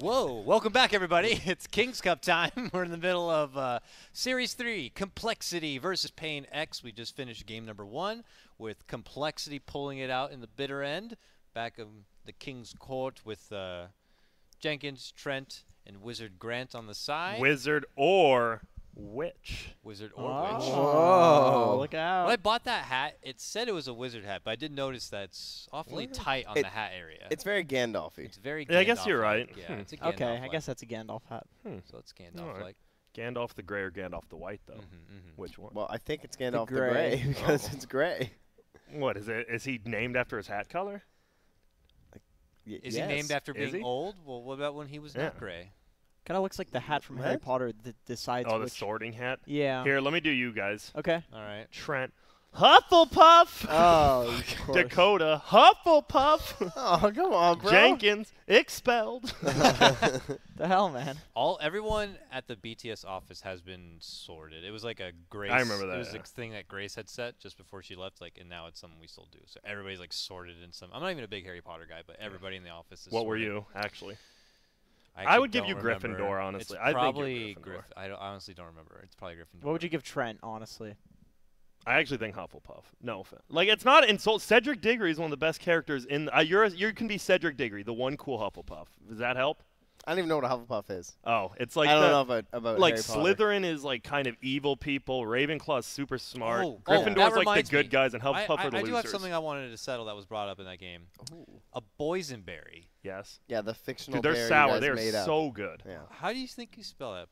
Whoa, welcome back, everybody. It's King's Cup time. We're in the middle of Series 3, compLexity versus paiN X. We just finished game number 1 with compLexity pulling it out in the bitter end. Back of the King's Court with Jenkins, Trent, and Wizard Grant on the side. Wizard or Witch. Wizard or Witch. Oh, look out. When I bought that hat, it said it was a wizard hat, but I did notice that it's awfully tight on the hat area. It's very Gandalf-y. It's very Gandalf-like. Yeah, I guess you're right. Yeah, it's a Gandalf-like. Okay, I guess that's a Gandalf hat. So it's Gandalf-like. Right. Gandalf the Gray or Gandalf the White, though? Which one? Well, I think it's Gandalf the Gray because it's gray. What is it? Is he named after his hat color? Is he named after being old? Well, what about when he was not gray? Kind of looks like the hat from Harry Potter that decides the sorting hat? Yeah. Here, let me do you guys. Okay. All right. Trent. Hufflepuff! Oh, of course. Dakota. Hufflepuff! Oh, come on, bro. Jenkins. Expelled. The hell, man. Everyone at the BTS office has been sorted. It was like a Grace. I remember that. It was a thing that Grace had set just before she left, and now it's something we still do. So everybody's like sorted in some. I'm not even a big Harry Potter guy, but everybody in the office is. What sorted. were you actually? I would give you remember. Gryffindor, honestly. It's probably Gryffindor. I honestly don't remember. It's probably Gryffindor. What would you give Trent, honestly? I actually think Hufflepuff. No offense. Like, it's not insult. Cedric Diggory is one of the best characters in. You can be Cedric Diggory, the one cool Hufflepuff. Does that help? I don't even know what a Hufflepuff is. Oh, it's like I don't know about like Harry Potter. Slytherin is like kind of evil people. Ravenclaw's super smart. Oh, Gryffindor's like the good guys, and Hufflepuff are the I losers. do have something I wanted to settle that was brought up in that game. Ooh. A boysenberry. Yes. Yeah, the fictional Dude, they're berry sour. you guys They're made up. so good. Yeah. How do you think you spell that?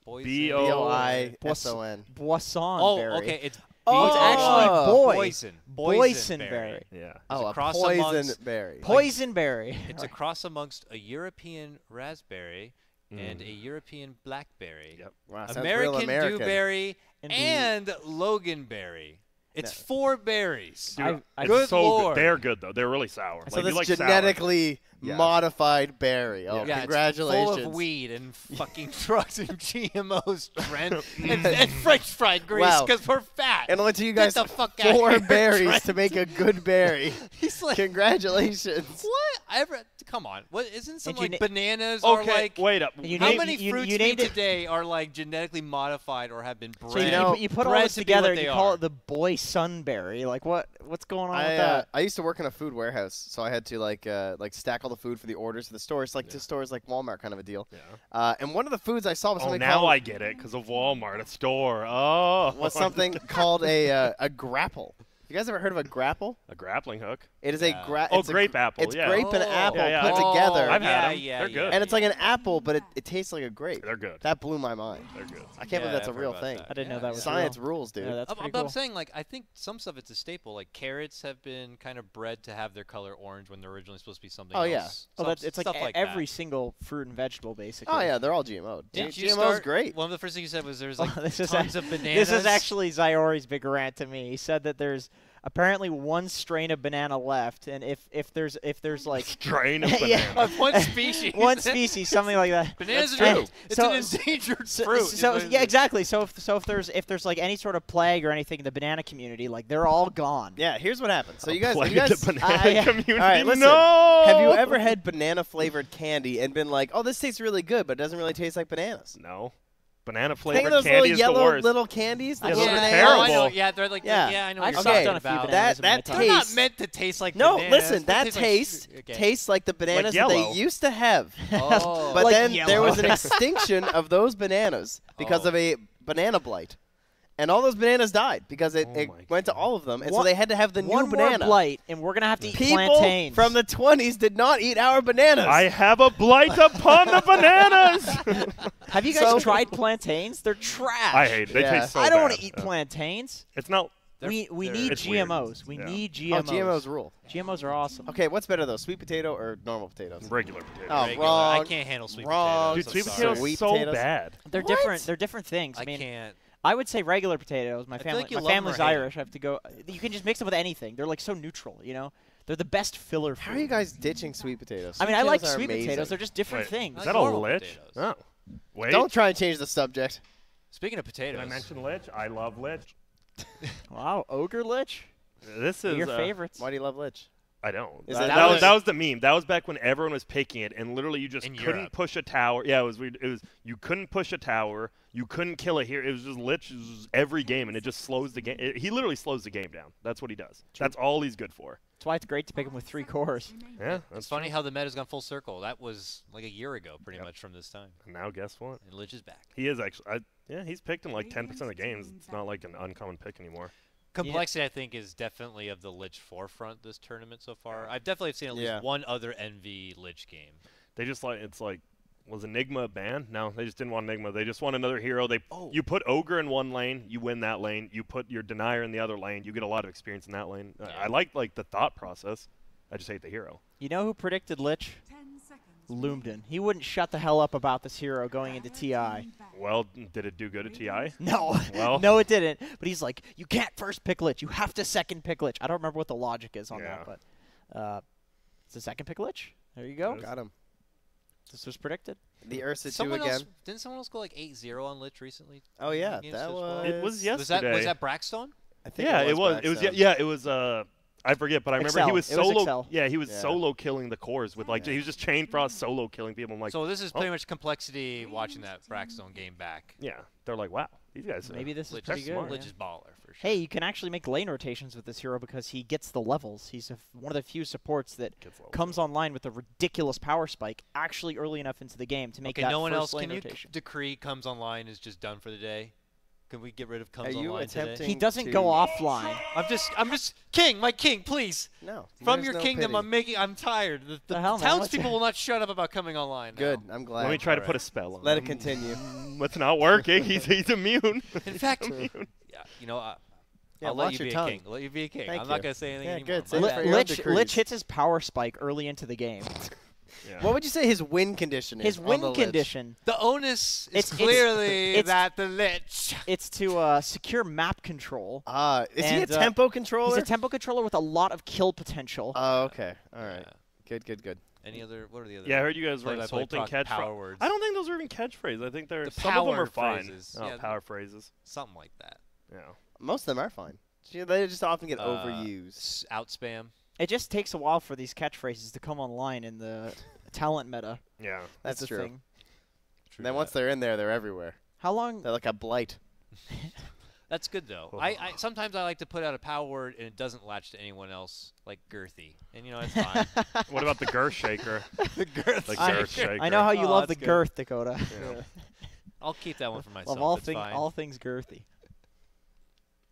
B-O-I-S-O-N. Boisson berry. Oh, okay. It's It's actually Boysen. Boysenberry. Yeah. Oh, a cross poison amongst- berry. Poisonberry. It's a cross amongst a European raspberry and a European blackberry. Yep. Wow, sounds real American American. dewberry and Loganberry. It's 4 berries. Dude, Good it's so Lord. good. They're good though. They're really sour. So like, this you like sour. genetically modified berry. Oh, Yeah, congratulations. it's full of weed and fucking drugs and GMOs, Trent, and French fried grease Wow. because we're fat. And only to you guys Get the fuck outta 4 here, berries Trent. to make a good berry. He's like, Congratulations. what? Come on. What isn't some And like bananas are Okay, like? wait up. How many you fruits named made it- today are like genetically modified or have been bred? So you put all bred this to be what together and they you call are. it the boy sunberry. Like what's going on with that? I used to work in a food warehouse, so I had to like stack all the food for the orders for the stores, like to stores like Walmart kind of a deal. Yeah. And one of the foods I saw was Oh, something now called I get it because of Walmart, a store. Oh. was something called a grapple. You guys ever heard of a grapple? A grappling hook. It is a grape apple. It's yeah. grape and apple put Oh, together. I've had yeah, them. yeah, They're yeah, good. And it's like an apple, but it tastes like a grape. They're good. That blew my mind. They're good. I can't believe that's a I've heard real about thing. that. I didn't know that was Science real. rules, dude. Yeah, that's pretty But I'm cool. saying, like, I think some stuff it's a staple. Like carrots have been kind of bred to have their color orange when they're originally supposed to be something Oh, else. yeah. Well, it's Stuff like like every that. single fruit and vegetable, basically. Oh yeah, they're all GMO. Didn't you GMO's start, great. One of the first things you said was there's like This is tons of bananas. This is actually Zyori's big rant to me. He said that there's apparently one strain of banana left, and if there's like Strain of Yeah. banana. Of one species. one species, something like that. Bananas That's are true. it's So- an endangered So, fruit. so is what it yeah, is. exactly. So if there's like any sort of plague or anything in the banana community, like they're all gone. Yeah, here's what happens. So A you guys, plague you guys the banana yeah. community. All right, listen. No. have you ever had banana flavored candy and been like, "Oh, this tastes really good, but it doesn't really taste like bananas"? No. Banana Think flavored of those candy little is the yellow worst. little candies. The Yeah, little those are bananas? terrible. I know. Yeah, they're like Yeah. yeah, I know I've what sucked you're on a talking few about. bananas That in my that time. They're not taste. meant to taste like No, bananas. listen, They that taste taste like, okay. tastes like the bananas that yellow. they used to have. Oh. But Like then yellow. there was an extinction of those bananas because of a banana blight. And all those bananas died because it my went to all of them. And so One- they had to have the new One banana. more blight, and we're gonna have to eat People plantains. from the 20s did not eat our bananas. I have a blight upon the bananas. Have you guys So- tried plantains? They're trash. I hate it. They Yeah. taste so I don't want bad. to eat plantains. It's not. We they're- need It's weird. GMOs. We Yeah. need Oh, GMOs. GMOs rule. GMOs are awesome. Okay, what's better though, sweet potato or normal potatoes? Regular potato. Oh, Regular. wrong. I can't handle sweet Wrong. Dude, potatoes. sweet I'm potatoes sorry. are so potatoes. bad. They're What? different. They're different things. I I mean, can't. I would say regular potatoes. My feel family, like you my love 'em or family's hate 'em. Irish. I have to go. You can just mix them with anything. They're like so neutral. You know, they're the best filler food. How are you guys ditching sweet potatoes? I mean, I Sweet like potatoes are sweet amazing. potatoes. They're just different Wait, things. is I that like a normal lich? potatoes. Oh. Wait. Don't try and change the subject. Speaking of Did potatoes, I mention lich? I love lich. Wow, ogre lich. This is Your favorites. Why do you love lich? I don't. Is That was the meme. That was back when everyone was picking it, and literally you just In couldn't Europe. push a tower. Yeah, it was weird. It was you couldn't push a tower. You couldn't kill a hero. It was just lich every game, and it just slows the game. He literally slows the game down. That's what he does. That's all he's good for. That's why it's great to pick him with 3 cores. Yeah, It's that's funny true. how the meta's gone full circle. That was like a year ago, pretty much from this time. And now guess what? And Lich is back. He is actually. Yeah, he's picked in like 10% of games. It's not like an uncommon pick anymore. Complexity, I think, is definitely of the Lich forefront this tournament so far. I've definitely seen at least one other NV Lich game. They just it's like, was Enigma banned? No, they just didn't want Enigma. They just want another hero. You put Ogre in one lane, you win that lane. You put your Denier in the other lane, you get a lot of experience in that lane. I like the thought process. I just hate the hero. You know who predicted Lich? Lumden. He wouldn't shut the hell up about this hero going into TI. Well, did it do good at TI? No. Well. No, it didn't. But he's like, you can't first pick Lich. You have to second pick Lich. I don't remember what the logic is on that, but it's a second pick Lich. There you go. Got him. This was predicted. The Ursa 2 Someone again. else, didn't someone else go like 8-0 on Lich recently? Oh yeah, Against that us both? It was was. yesterday. Was that Braxstone? I think Yeah, it was. Blackstone. It was. I forget, but I remember he was Excel. It was solo. Excel. Yeah, he was Yeah. solo killing the cores with he was just chain frost solo killing people. I'm like, So this is pretty much Complexity watching that Braxstone game back. yeah, they're like, wow, these guys. Maybe this is Lich pretty is good. smart. Lich yeah. is baller for sure. Hey, you can actually make lane rotations with this hero because he gets the levels. He's one of the few supports that comes online with a ridiculous power spike actually early enough into the game to make Okay, that no one first else. lane Can you rotation. decree comes online is just done for the day? Can we get rid of comes Are you online today? attempting He doesn't to- go offline. I'm just king, my king, please. No. From there's your no kingdom, pity. I'm tired. The hell, man, townspeople will not shut up about coming online. Good. now. I'm glad. Let me try to Alright. put a spell on. Let it him. continue. It's not working. He's immune. In fact, Immune. yeah, you know, Yeah, I'll let watch you your be tongue. a king. Let you be a king. Thank I'm not you. gonna say anything Yeah, anymore. good. My Save it bad. for your own Lich decrees. hits his power spike early into the game. Yeah. What would you say his win condition is? His on win the Lich? condition, The onus is It's- clearly it's- that the Lich. it's to secure map control. Is he a And, tempo controller? He's a tempo controller with a lot of kill potential. Oh, okay. All right. Yeah. Good. Any other? What are the other? Yeah, I heard you guys were play-by-play insulting power catchphrases. words. I don't think those are even catchphrases. I think they're The some of them power are fine. phrases. Oh, Yeah. power phrases. Something like that. Yeah. Most of them are fine. They just often get overused. Out spam. It just takes a while for these catchphrases to come online in the talent meta. Yeah. That's a true. thing. And then once they're in there, they're everywhere. How long? They're like a blight. That's good though. I sometimes I like to put out a power word and it doesn't latch to anyone else, like girthy, and you know it's fine. What about the girth shaker? The girth. Like I- girth shaker. I know how you Oh, love the that's good. girth, Dakota. Yeah. I'll keep that one for myself. Love It's fine. all things girthy.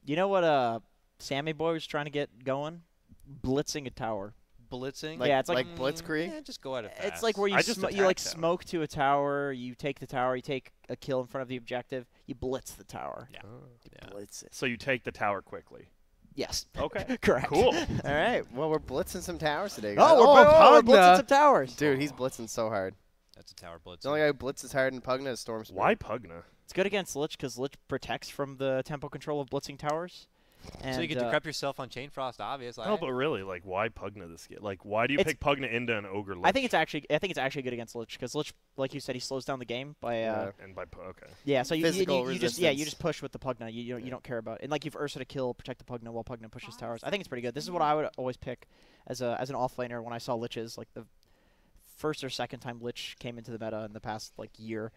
You know what Sammy Boy was trying to get going? Blitzing a tower. Blitzing. Yeah, it's like- Blitzkrieg. Yeah, just go at it fast. It's like where you I just you like attacked them. smoke to a tower, you take the tower, you take a kill in front of the objective, you blitz the tower. Yeah. Yeah. Blitz it. So you take the tower quickly. Yes. Okay. Correct. Cool. All right. Well, we're blitzing some towers today. Oh, guys. we're blitzing Pugna. some towers. Dude, he's blitzing so hard. That's a tower blitz. The only guy who blitzes hard in Pugna is Storm Spirit. Why Pugna? It's good against Lich because Lich protects from the tempo control of blitzing towers. And, So you can decrep yourself on Chain Frost, obviously. No, but really, like, why Pugna this game? Like, why do you It's- pick Pugna into an Ogre Lich? I think it's actually good against Lich because Lich, like you said, he slows down the game by And by okay. yeah. So you Physical you just push with the Pugna. You don't care about, and like you've Ursa to kill, protect the Pugna while Pugna pushes towers. I think it's pretty good. This is what I would always pick as an offlaner when I saw Liches, like the first or second time Lich came into the meta in the past like year.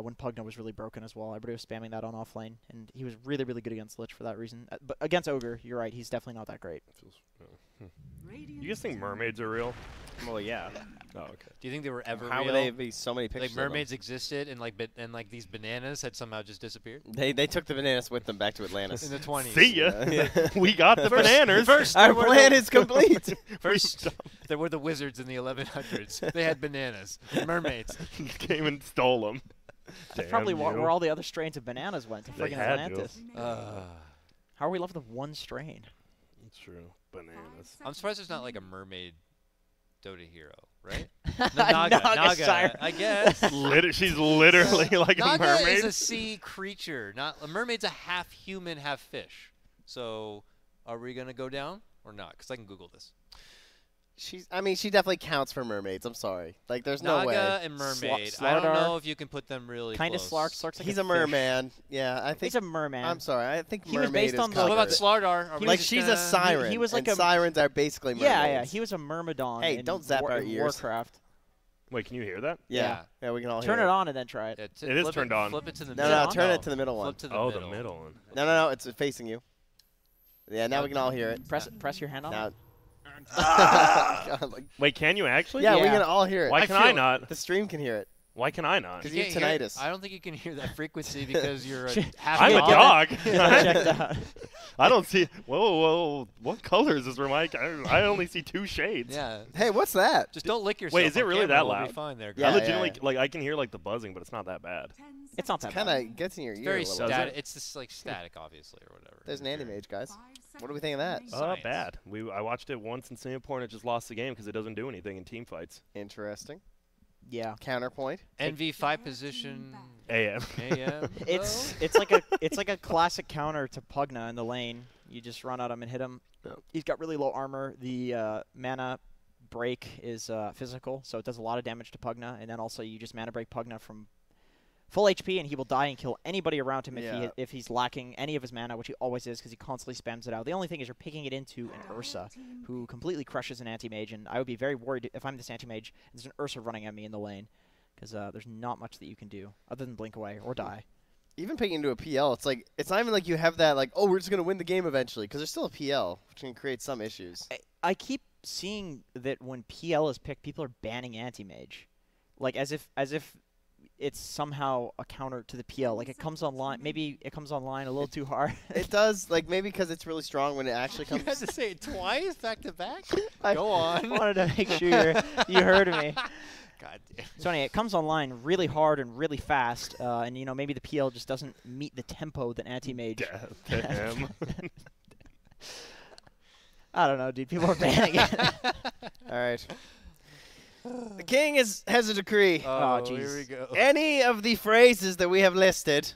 When Pugna was really broken as well. Everybody was spamming that on offlane, and he was really, really good against Lich for that reason. But against Ogre, you're right, he's definitely not that great. You guys think mermaids are real? Well, yeah. Oh, okay. Do you think they were ever How real? would they be so many pictures? Like mermaids existed, and like these bananas had somehow just disappeared They took the bananas with them back to Atlantis. in the 20s. See ya. Yeah. We got the bananas. First, Our there were plan the- is complete. First, there were the wizards in the 1100s. They had bananas, mermaids. Came and stole them. That's probably where all the other strains of bananas went to They friggin' had to. Atlantis. How are we left with one strain? It's true. Bananas. I'm surprised there's not like a mermaid Dota hero, right? Naga siren. I guess. She's literally like a Naga mermaid. is a sea creature. Not a mermaid's a half human, half fish. So, are we gonna go down or not? Because I can Google this. I mean, she definitely counts for mermaids. I'm sorry. Like, there's no way. Naga and mermaid. I don't Slardar. know if you can put them really Kind of close. Slark's like He's a a fish. merman. Yeah, I think. He's a merman. I'm sorry. I think He was mermaid based is on the- So what about covered. Slardar? Are we Like, just she's gonna- a siren. he was like and a- sirens are basically mermaids. Yeah. He was a myrmidon. Hey, in don't zap our ears. Warcraft. Wait, can you hear that? Yeah. Yeah, we can all Turn hear it on and then try it. Yeah, It is flip turned on. Flip it to the No, middle. no, turn it to the middle one. Flip to the Oh, middle. the middle one. No, it's facing you. Yeah, now we can all hear it. Press your hand on Now. it. God, like, Wait, can you actually? yeah, we Yeah. can all hear it. Why can I not? The stream can hear it. Why can I not? 'Cause You you have can't hear it. tinnitus. I don't think you can hear that frequency because you're half I'm a dog. dog. Checked out. I don't see. Whoa! What color is this room? I only see 2 shades. Yeah. Hey, what's that? Just don't lick yourself. Wait, is it on really camera. that We'll be loud? fine there, Yeah, I guys. legitimately like I can hear like the buzzing, but it's not that bad. It's not that Kind bad. of gets in your ear. Very a little. Does static. it? It's just like static, obviously, or whatever. There's an anti-mage, guys. What do we think of that? Science. Bad. I watched it once in Singapore and it just lost the game because it doesn't do anything in team fights. Interesting. Yeah. Counterpoint. NV5 position. AM. AM. It's like a classic counter to Pugna in the lane. You just run at him and hit him. Yep. He's got really low armor. The mana break is physical, so it does a lot of damage to Pugna. And then also you just mana break Pugna from full HP, and he will die and kill anybody around him Yeah. if he's lacking any of his mana, which he always is because he constantly spams it out. The only thing is you're picking it into an Ursa, who completely crushes an anti-mage, and I would be very worried if I'm this anti-mage and there's an Ursa running at me in the lane, because there's not much that you can do other than blink away or die. Even picking into a PL, it's like it's not even like you have that like, oh, we're just gonna win the game eventually, because there's still a PL, which can create some issues. I keep seeing that when PL is picked, people are banning anti-mage, like as if it's somehow a counter to the PL. Like it comes online, maybe it comes online a little too hard. It does, like maybe because it's really strong when it actually You comes. had to say it twice, back to back. I Go on. wanted to make sure you heard me. God damn. So anyway, it comes online really hard and really fast, and maybe the PL just doesn't meet the tempo that anti-mage. Death to him. I don't know, dude. People are banning it. All right. The king has a decree. Oh, here jeez. we go. Any of the phrases that we have listed,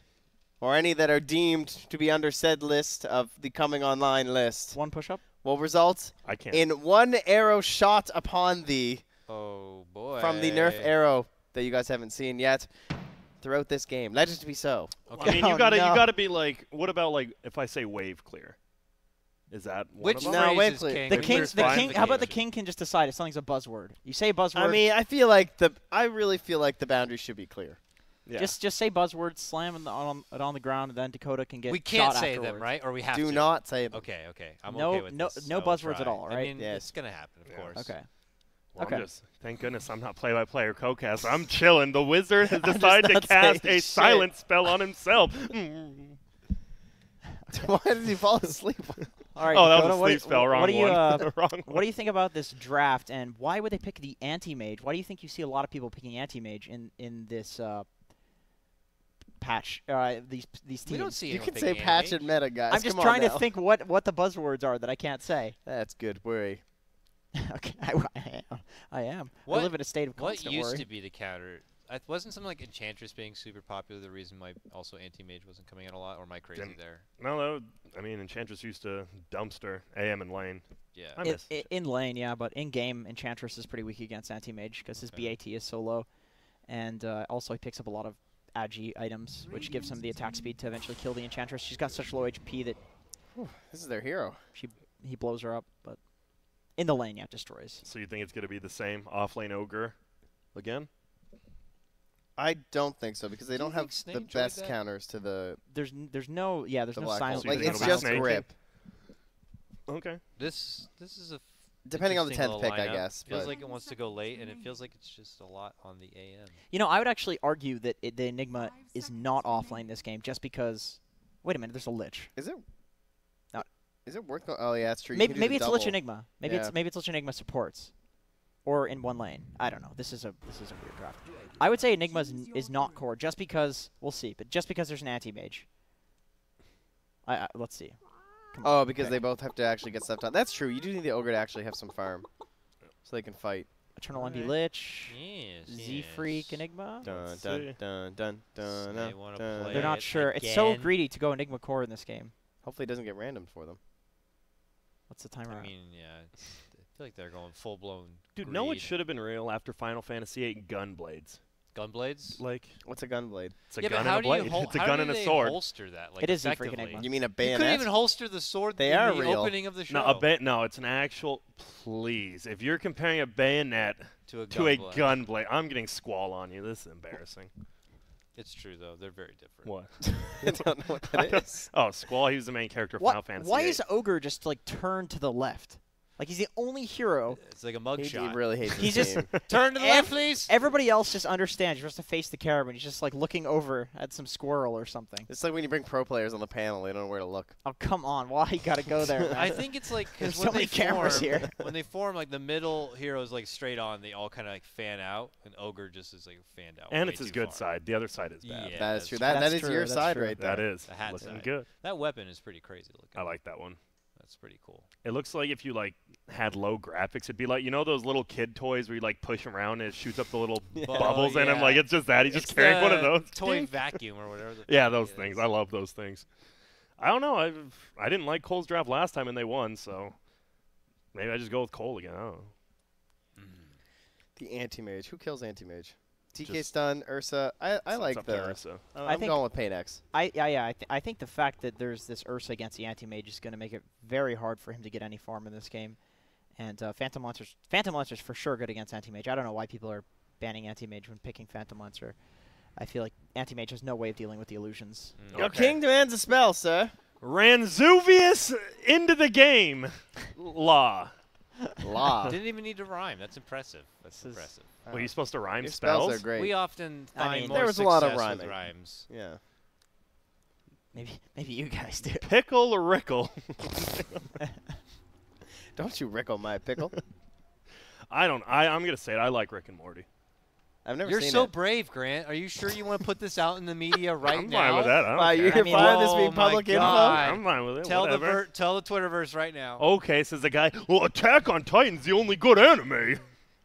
or any that are deemed to be under said list of the coming online list, One push-up. will result I can't. in one arrow shot upon thee Oh boy. from the nerf arrow that you guys haven't seen yet throughout this game. Let it be so. Okay. I mean, Oh, you no. gotta be like, what about like if I say wave clear? Is that one Which of them? No, phrase wait, is please. king? The Wave king. clear's The fine. king. How about the king can just decide if something's a buzzword? You say a buzzword. I mean, I really feel like the boundaries should be clear. Yeah. just say buzzwords, slam it on the ground, and then Dakota can get We can't shot say them, afterwards. right? Or we have Do to. not say them. Okay. I'm No- okay with no- this. no I will buzzwords at try. all, I right? mean, Yes. it's gonna happen, of Yeah. course. Okay. Well, Okay. Thank goodness I'm not play-by-play or co-cast. I'm chilling. The wizard has decided to not cast saying a shit. silent spell on himself. Why did he fall asleep? All right. Oh, that Dakota, was a sleep spell. Wrong what do you, one. Wrong What one. do you think about this draft, and why would they pick the anti-mage? Why do you think you see a lot of people picking anti-mage in this patch? These teams. We don't see You anyone can picking say patch anime. and meta, guys. I'm just Come on trying to now. think what the buzzwords are that I can't say. That's good. Worry. Okay, I am. What- I live in a state of What constant used worry. to be the counter? Wasn't something like Enchantress being super popular the reason why also anti-mage wasn't coming out a lot? Or am I crazy Didn't- there? No, I mean, Enchantress used to dumpster AM and lane. Yeah. I miss it. In lane, yeah, but in game, Enchantress is pretty weak against anti-mage because his Okay. BAT is so low, and also he picks up a lot of agi items, which gives him the attack speed to eventually kill the Enchantress. She's got such low HP that This is their hero. he blows her up, but in the lane, yeah, destroys. So you think it's going to be the same off-lane ogre again? I don't think so because they Do you don't have think Snake the joined best that? counters to the There's no the no black silent. hole. Like So you it's think it'll just be Snake? grip. Okay. This is a Depending on the interesting 10th little pick, I lineup. guess. Feels But like it wants to go late, and it feels like it's just a lot on the AM. You know, I would actually argue that the Enigma is not offlane this game, just because. Wait a minute, there's a Lich. is it? Not- Is it worth? Oh yeah, it's true. You Maybe can do the it's Lich double. Enigma. Maybe Yeah. it's Lich Enigma supports, or in one lane. I don't know. This is a weird draft. I would say Enigma is not core, just because we'll see, but just because there's an anti-mage. Let's see. Come on. Oh, because Okay. they both have to actually get stuff done. That's true. You do need the ogre to actually have some farm, so they can fight. Eternal Envy Lich, Yes. Z Freak Enigma. Dun Let's dun see. dun dun dun. They dun, wanna dun. play They're not it sure. It's so again. greedy to go Enigma core in this game. Hopefully, it doesn't get random for them. What's the timer? I at? mean, yeah. feel like they're going full-blown Dude, no one greed. should have been real after Final Fantasy VIII Gunblades. Gunblades? Like, What's a gunblade? it's a Yeah, gun but how and a do you blade. It's a how gun do and a they sword. holster that? Like, It is the freaking effectively? Enigma. You mean a You bayonet? couldn't even holster the sword They in are the real. opening of the show. No, it's an actual. Please, if you're comparing a bayonet to a to a gunblade. gunblade, I'm getting squall on you. This is embarrassing. It's true, though. They're very different. What? I don't know what that is. Oh, Squall. He was the main character of Final Fantasy. Why VIII. is Ogre just like turned to the left? Like he's the only hero. It's like a He mugshot. really hates He's this just- game. Turn to the left, please. Everybody else just understands. You're supposed to face the camera, and he's just like looking over at some squirrel or something. It's like when you bring pro players on the panel, they don't know where to look. Oh come on, why you gotta go there? Man? I think it's like There's because so when many they cameras form, here. when they form, like the middle heroes like straight on, they all kind of like fan out, and Ogre just is like fanned out. And way it's his too good far. side. The other side is bad. Yeah, That is that's true. true. That That's is true, your that's side true. right there. That is. The hat Looking side. good. That weapon is pretty crazy looking. I like that one. That's pretty cool. It looks like if you like had low graphics, it'd be like those little kid toys where you like push them around and it shoots up the little bubbles in them. yeah. Like it's just that he's It's just carrying one of the those. toy vacuum or whatever. Yeah, those it things. is. I love those things. I don't know. I didn't like Cole's draft last time and they won, so maybe I just go with Cole again. I don't know. The anti-mage. Who kills anti-mage? DK Just- stun, Ursa. I It's like up to the. Ursa. I'm think- going with paiN X. I think the fact that there's this Ursa against the anti-mage is going to make it very hard for him to get any farm in this game. And Phantom Lancer's for sure good against anti-mage. I don't know why people are banning anti-mage when picking Phantom Lancer. I feel like anti-mage has no way of dealing with the illusions. Your Okay. king demands a spell, sir. Ranzuvius into the game. Law. Law. Didn't even need to rhyme. That's impressive. That's This is- impressive. Were you supposed to rhyme Your spells spells? are great. We often I find mean, more there was a lot of success with rhyming. rhymes. Yeah. Maybe you guys do. Pickle or Rickle? Don't you rickle my pickle. I'm gonna say it. I like Rick and Morty. I've never You're seen so it. brave, Grant. Are you sure you want to put this out in the media right I'm now? fine with that. I don't Wow, care. you're I mean, fine this oh being my public info? God. I'm fine with it. Tell whatever. tell the Twitterverse right now. Okay, says the guy. Well, Attack on Titan's the only good anime.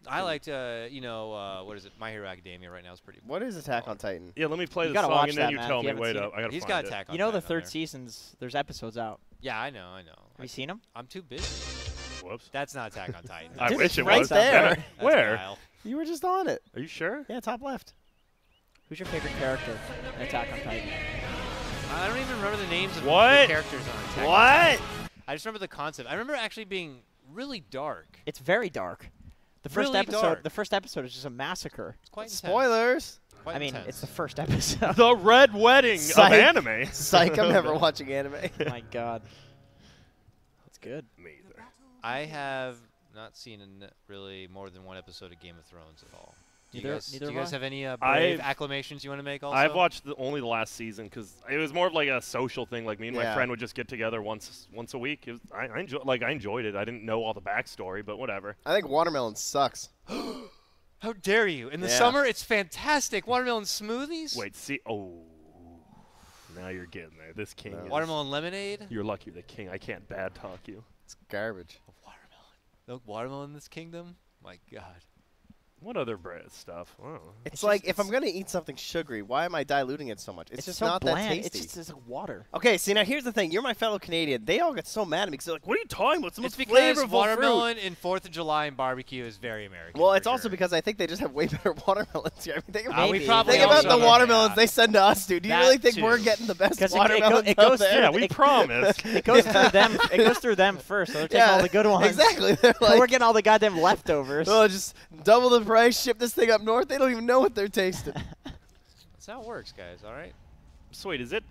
I liked, what is it? My Hero Academia right now is pretty. What is Attack on Titan? Yeah, let me play You the gotta song watch and then that, you man, tell if you me. haven't Wait seen up, it. I gotta He's find got it. Attack on You know the Titan on third there. season's. There's episodes out. Yeah, I know. Have you seen them? I'm too busy. Whoops. That's not Attack on Titan. I Dude, wish it's it right was. there. Damn it. That's Where? Guile. You were just on it. Are you sure? Yeah, top left. Who's your favorite character in Attack on Titan? I don't even remember the names of What? the characters on Attack on What? Titan. I just remember the concept. I remember actually being really dark. It's very dark. The first Really episode. dark. The first episode is just a massacre. It's quite intense. Spoilers. Quite I mean, intense. it's the first episode. The Red Wedding Psych. of anime. Psych, I'm never watching anime. My God. That's good. Me either. I have not seen really more than one episode of Game of Thrones at all. Do you Neither- guys, neither do you have guys I. have any brave I've- acclamations you want to make also? I've watched only the last season because it was more of like a social thing. Like me and my Yeah. friend would just get together once a week. It was, I enjoyed it. I didn't know all the backstory, but whatever. I think watermelon sucks. How dare you? In the Yeah. summer, it's fantastic. Watermelon smoothies. Wait, see, now you're getting there. This king. No. Is, Watermelon lemonade. You're lucky you're the king. I can't bad talk you. It's garbage. Watermelon. No watermelon in this kingdom. My God. What other bread stuff? Oh. It's, It's like just- if I'm gonna eat something sugary, why am I diluting it so much? It's just so not bland. that tasty. It's just like water. Okay, see now here's the thing. You're my fellow Canadian. They all get so mad at me because they're like, "What are you talking about? It's the It's most because flavorful watermelon in 4th of July and barbecue is very American. Well, for it's also sure. because I think they just have way better watermelons here. I mean, think about, we Maybe. probably think about also the have watermelons that. they send to us, dude. Do you That really think we're too. getting the best 'Cause it watermelons goes out through- there? Yeah, we promised. It goes through them. It goes through them first. So they're taking all the good ones. Exactly. They're So like, we're getting all the goddamn leftovers. oh, just double the price, ship this thing up north. They don't even know what they're tasting. That's how it works, guys. All right. So wait, is it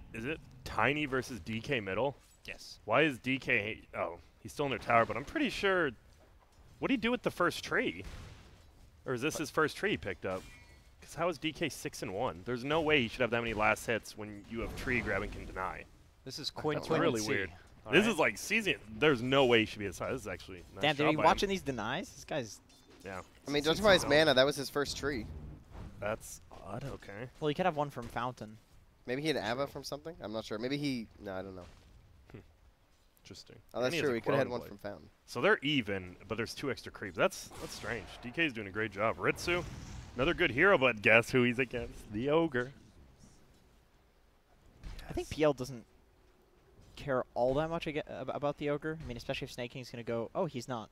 Tiny versus DK middle? Yes. Why is DK? Oh, he's still in their tower, but I'm pretty sure. What do you do with the first tree? Or is this his first tree he picked up? Because how is DK 6-1? There's no way he should have that many last hits when you have tree grab and can deny. This is That's Quincy. really weird. This is like season. There's no way he should be this high. This is actually. Nice Damn, dude, job you by watching him. these denies? This guy's. Yeah. I mean, judging by his mana, that was his first tree. That's odd. Okay. Well, you could have one from Fountain. Maybe he had Ava from something. I'm not sure. Maybe he. No, I don't know. Interesting. Oh, that's And he has true. a We could have had Clone one Blade. from Fountain. So they're even, but there's 2 extra creeps. That's strange. DK's doing a great job. Ritsu, another good hero, but guess who he's against? The Ogre. I think PL doesn't care all that much about the ogre. I mean, especially if Snake King's gonna go. Oh, he's not.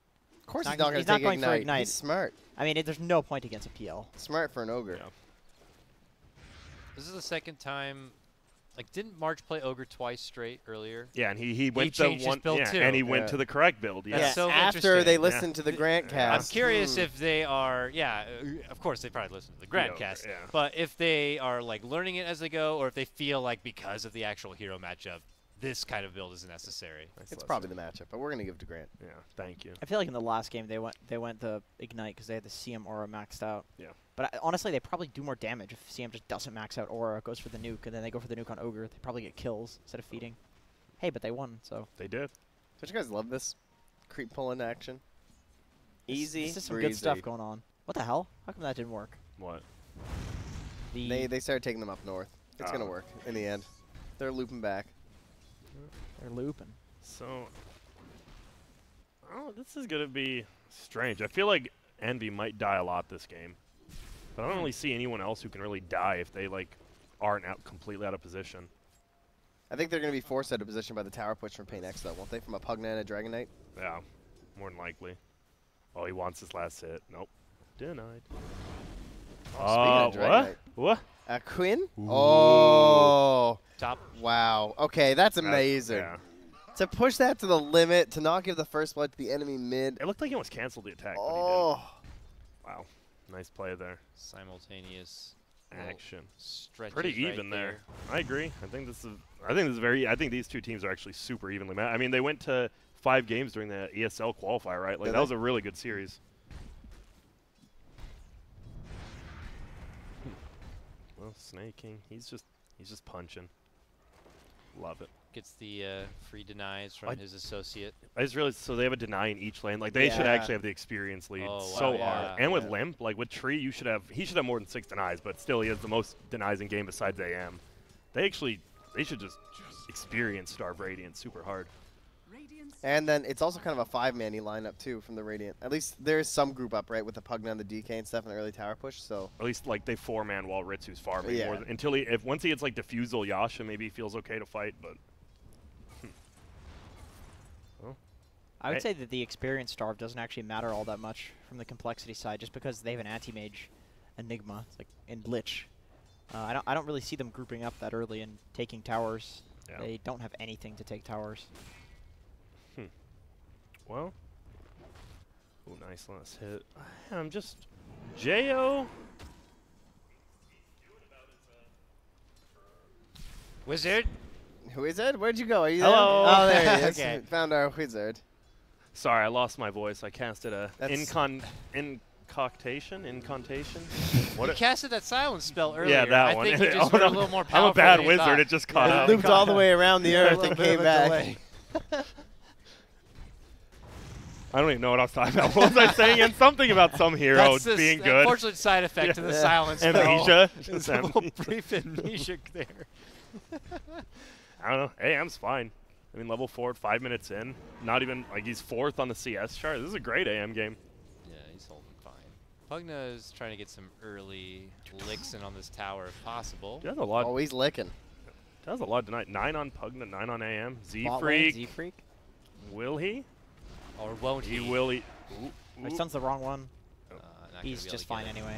course He's he's not- not going he's to not take going for ignite. Ignite. He's smart. I mean, there's no point against a PL. Smart for an ogre. Yeah. This is the second time. Like, didn't March play Ogre twice straight earlier? Yeah, and he went to changed his one build yeah, too. and he went Yeah. to the correct build. Yeah. That's so after interesting. they Yeah. listened to the Grant Yeah. I'm cast. curious if they are, of course they probably listen to the Grandcast, yeah. but if they are like learning it as they go, or if they feel like because of the actual hero matchup, this kind of build is necessary. Nice It's lesson. probably the matchup, but we're going to give it to Grant. Yeah, thank you. I feel like in the last game they went the Ignite because they had the CM aura maxed out. Yeah. But honestly, they probably do more damage if CM just doesn't max out aura, goes for the nuke, and then they go for the nuke on Ogre. They probably get kills instead of feeding. Hey, but they won, so. They did. Don't you guys love this creep pull into action? Easy, This is some breezy. good stuff going on. What the hell? How come that didn't work? What? They started taking them up north. It's going to work in the end. They're looping back. They're looping. So, oh, this is gonna be strange. I feel like Envy might die a lot this game, but I don't really see anyone else who can really die if they like aren't completely out of position. I think they're going to be forced out of position by the tower push from paiN X, though, won't they? From a Pugna and a Dragon Knight? Yeah, more than likely. Oh, he wants his last hit. Nope, denied. Speaking of Dragon What? Knight. What? A Quinn? Ooh. Oh. Top. Wow. Okay, that's amazing. Yeah. To push that to the limit, to not give the first blood to the enemy mid. It looked like he almost canceled the attack, but he Oh. didn't. Wow, nice play there. Simultaneous little Action. stretches Pretty right even there. I agree. I think this is very. I think these two teams are actually super evenly matched. I mean, they went to 5 games during the ESL qualifier, right? Like Did that they? was a really good series. Well, snaking. He's just punching. Love it. Gets the free denies from his associate. I just realized, so they have a deny in each lane. Like they should Yeah. actually have the experience lead Oh, so wow, hard. yeah. And with Yeah. Limp, like with Tree, he should have more than 6 denies, but still he has the most denies in game besides AM. They should just experience Starve Radiant super hard. And then it's also kind of a 5-man lineup, too, from the Radiant. At least there's some group up, right, with the Pugna and the DK and stuff in the early tower push, so. At least like they 4-man while Ritsu's farming Yeah. more than, until once he gets like Diffusal Yasha, maybe he feels okay to fight, but I would Hey. say that the experience starve doesn't actually matter all that much from the complexity side, just because they have an anti-mage Enigma, it's like in Lich. I don't really see them grouping up that early and taking towers. Yeah. They don't have anything to take towers. well. Oh, nice last hit. I'm just Jo. Wizard. Wizard, where'd you go? Are you Hello. there? Oh, there he is. Okay. Found our Wizard. Sorry, I lost my voice. I casted a That's- incantation. What you casted that silence spell earlier. Yeah, that I one. think you Oh, just went a no. little more I'm powerful a bad than you wizard. thought. It just caught It up. looped all the way around the Yeah, a earth little and bit came of a back. delay. I don't even know what I was talking about. What was I saying? And something about some hero That's the being good. unfortunate side effect of the Yeah. silence spell. Amnesia. There's a little brief amnesia there. I don't know. AM's fine. I mean, level 4, 5 minutes in. Not even, like, he's 4th on the CS chart. This is a great AM game. Yeah, he's holding fine. Pugna is trying to get some early licks in on this tower if possible. He does a lot. Oh, he's licking. Does a lot tonight. 9 on Pugna, 9 on AM. Bot lane, Z-Freak. Z-Freak. Will he? Or won't he? He will. He. My son's the wrong one. Not gonna He's be able just to fine get it. anyway.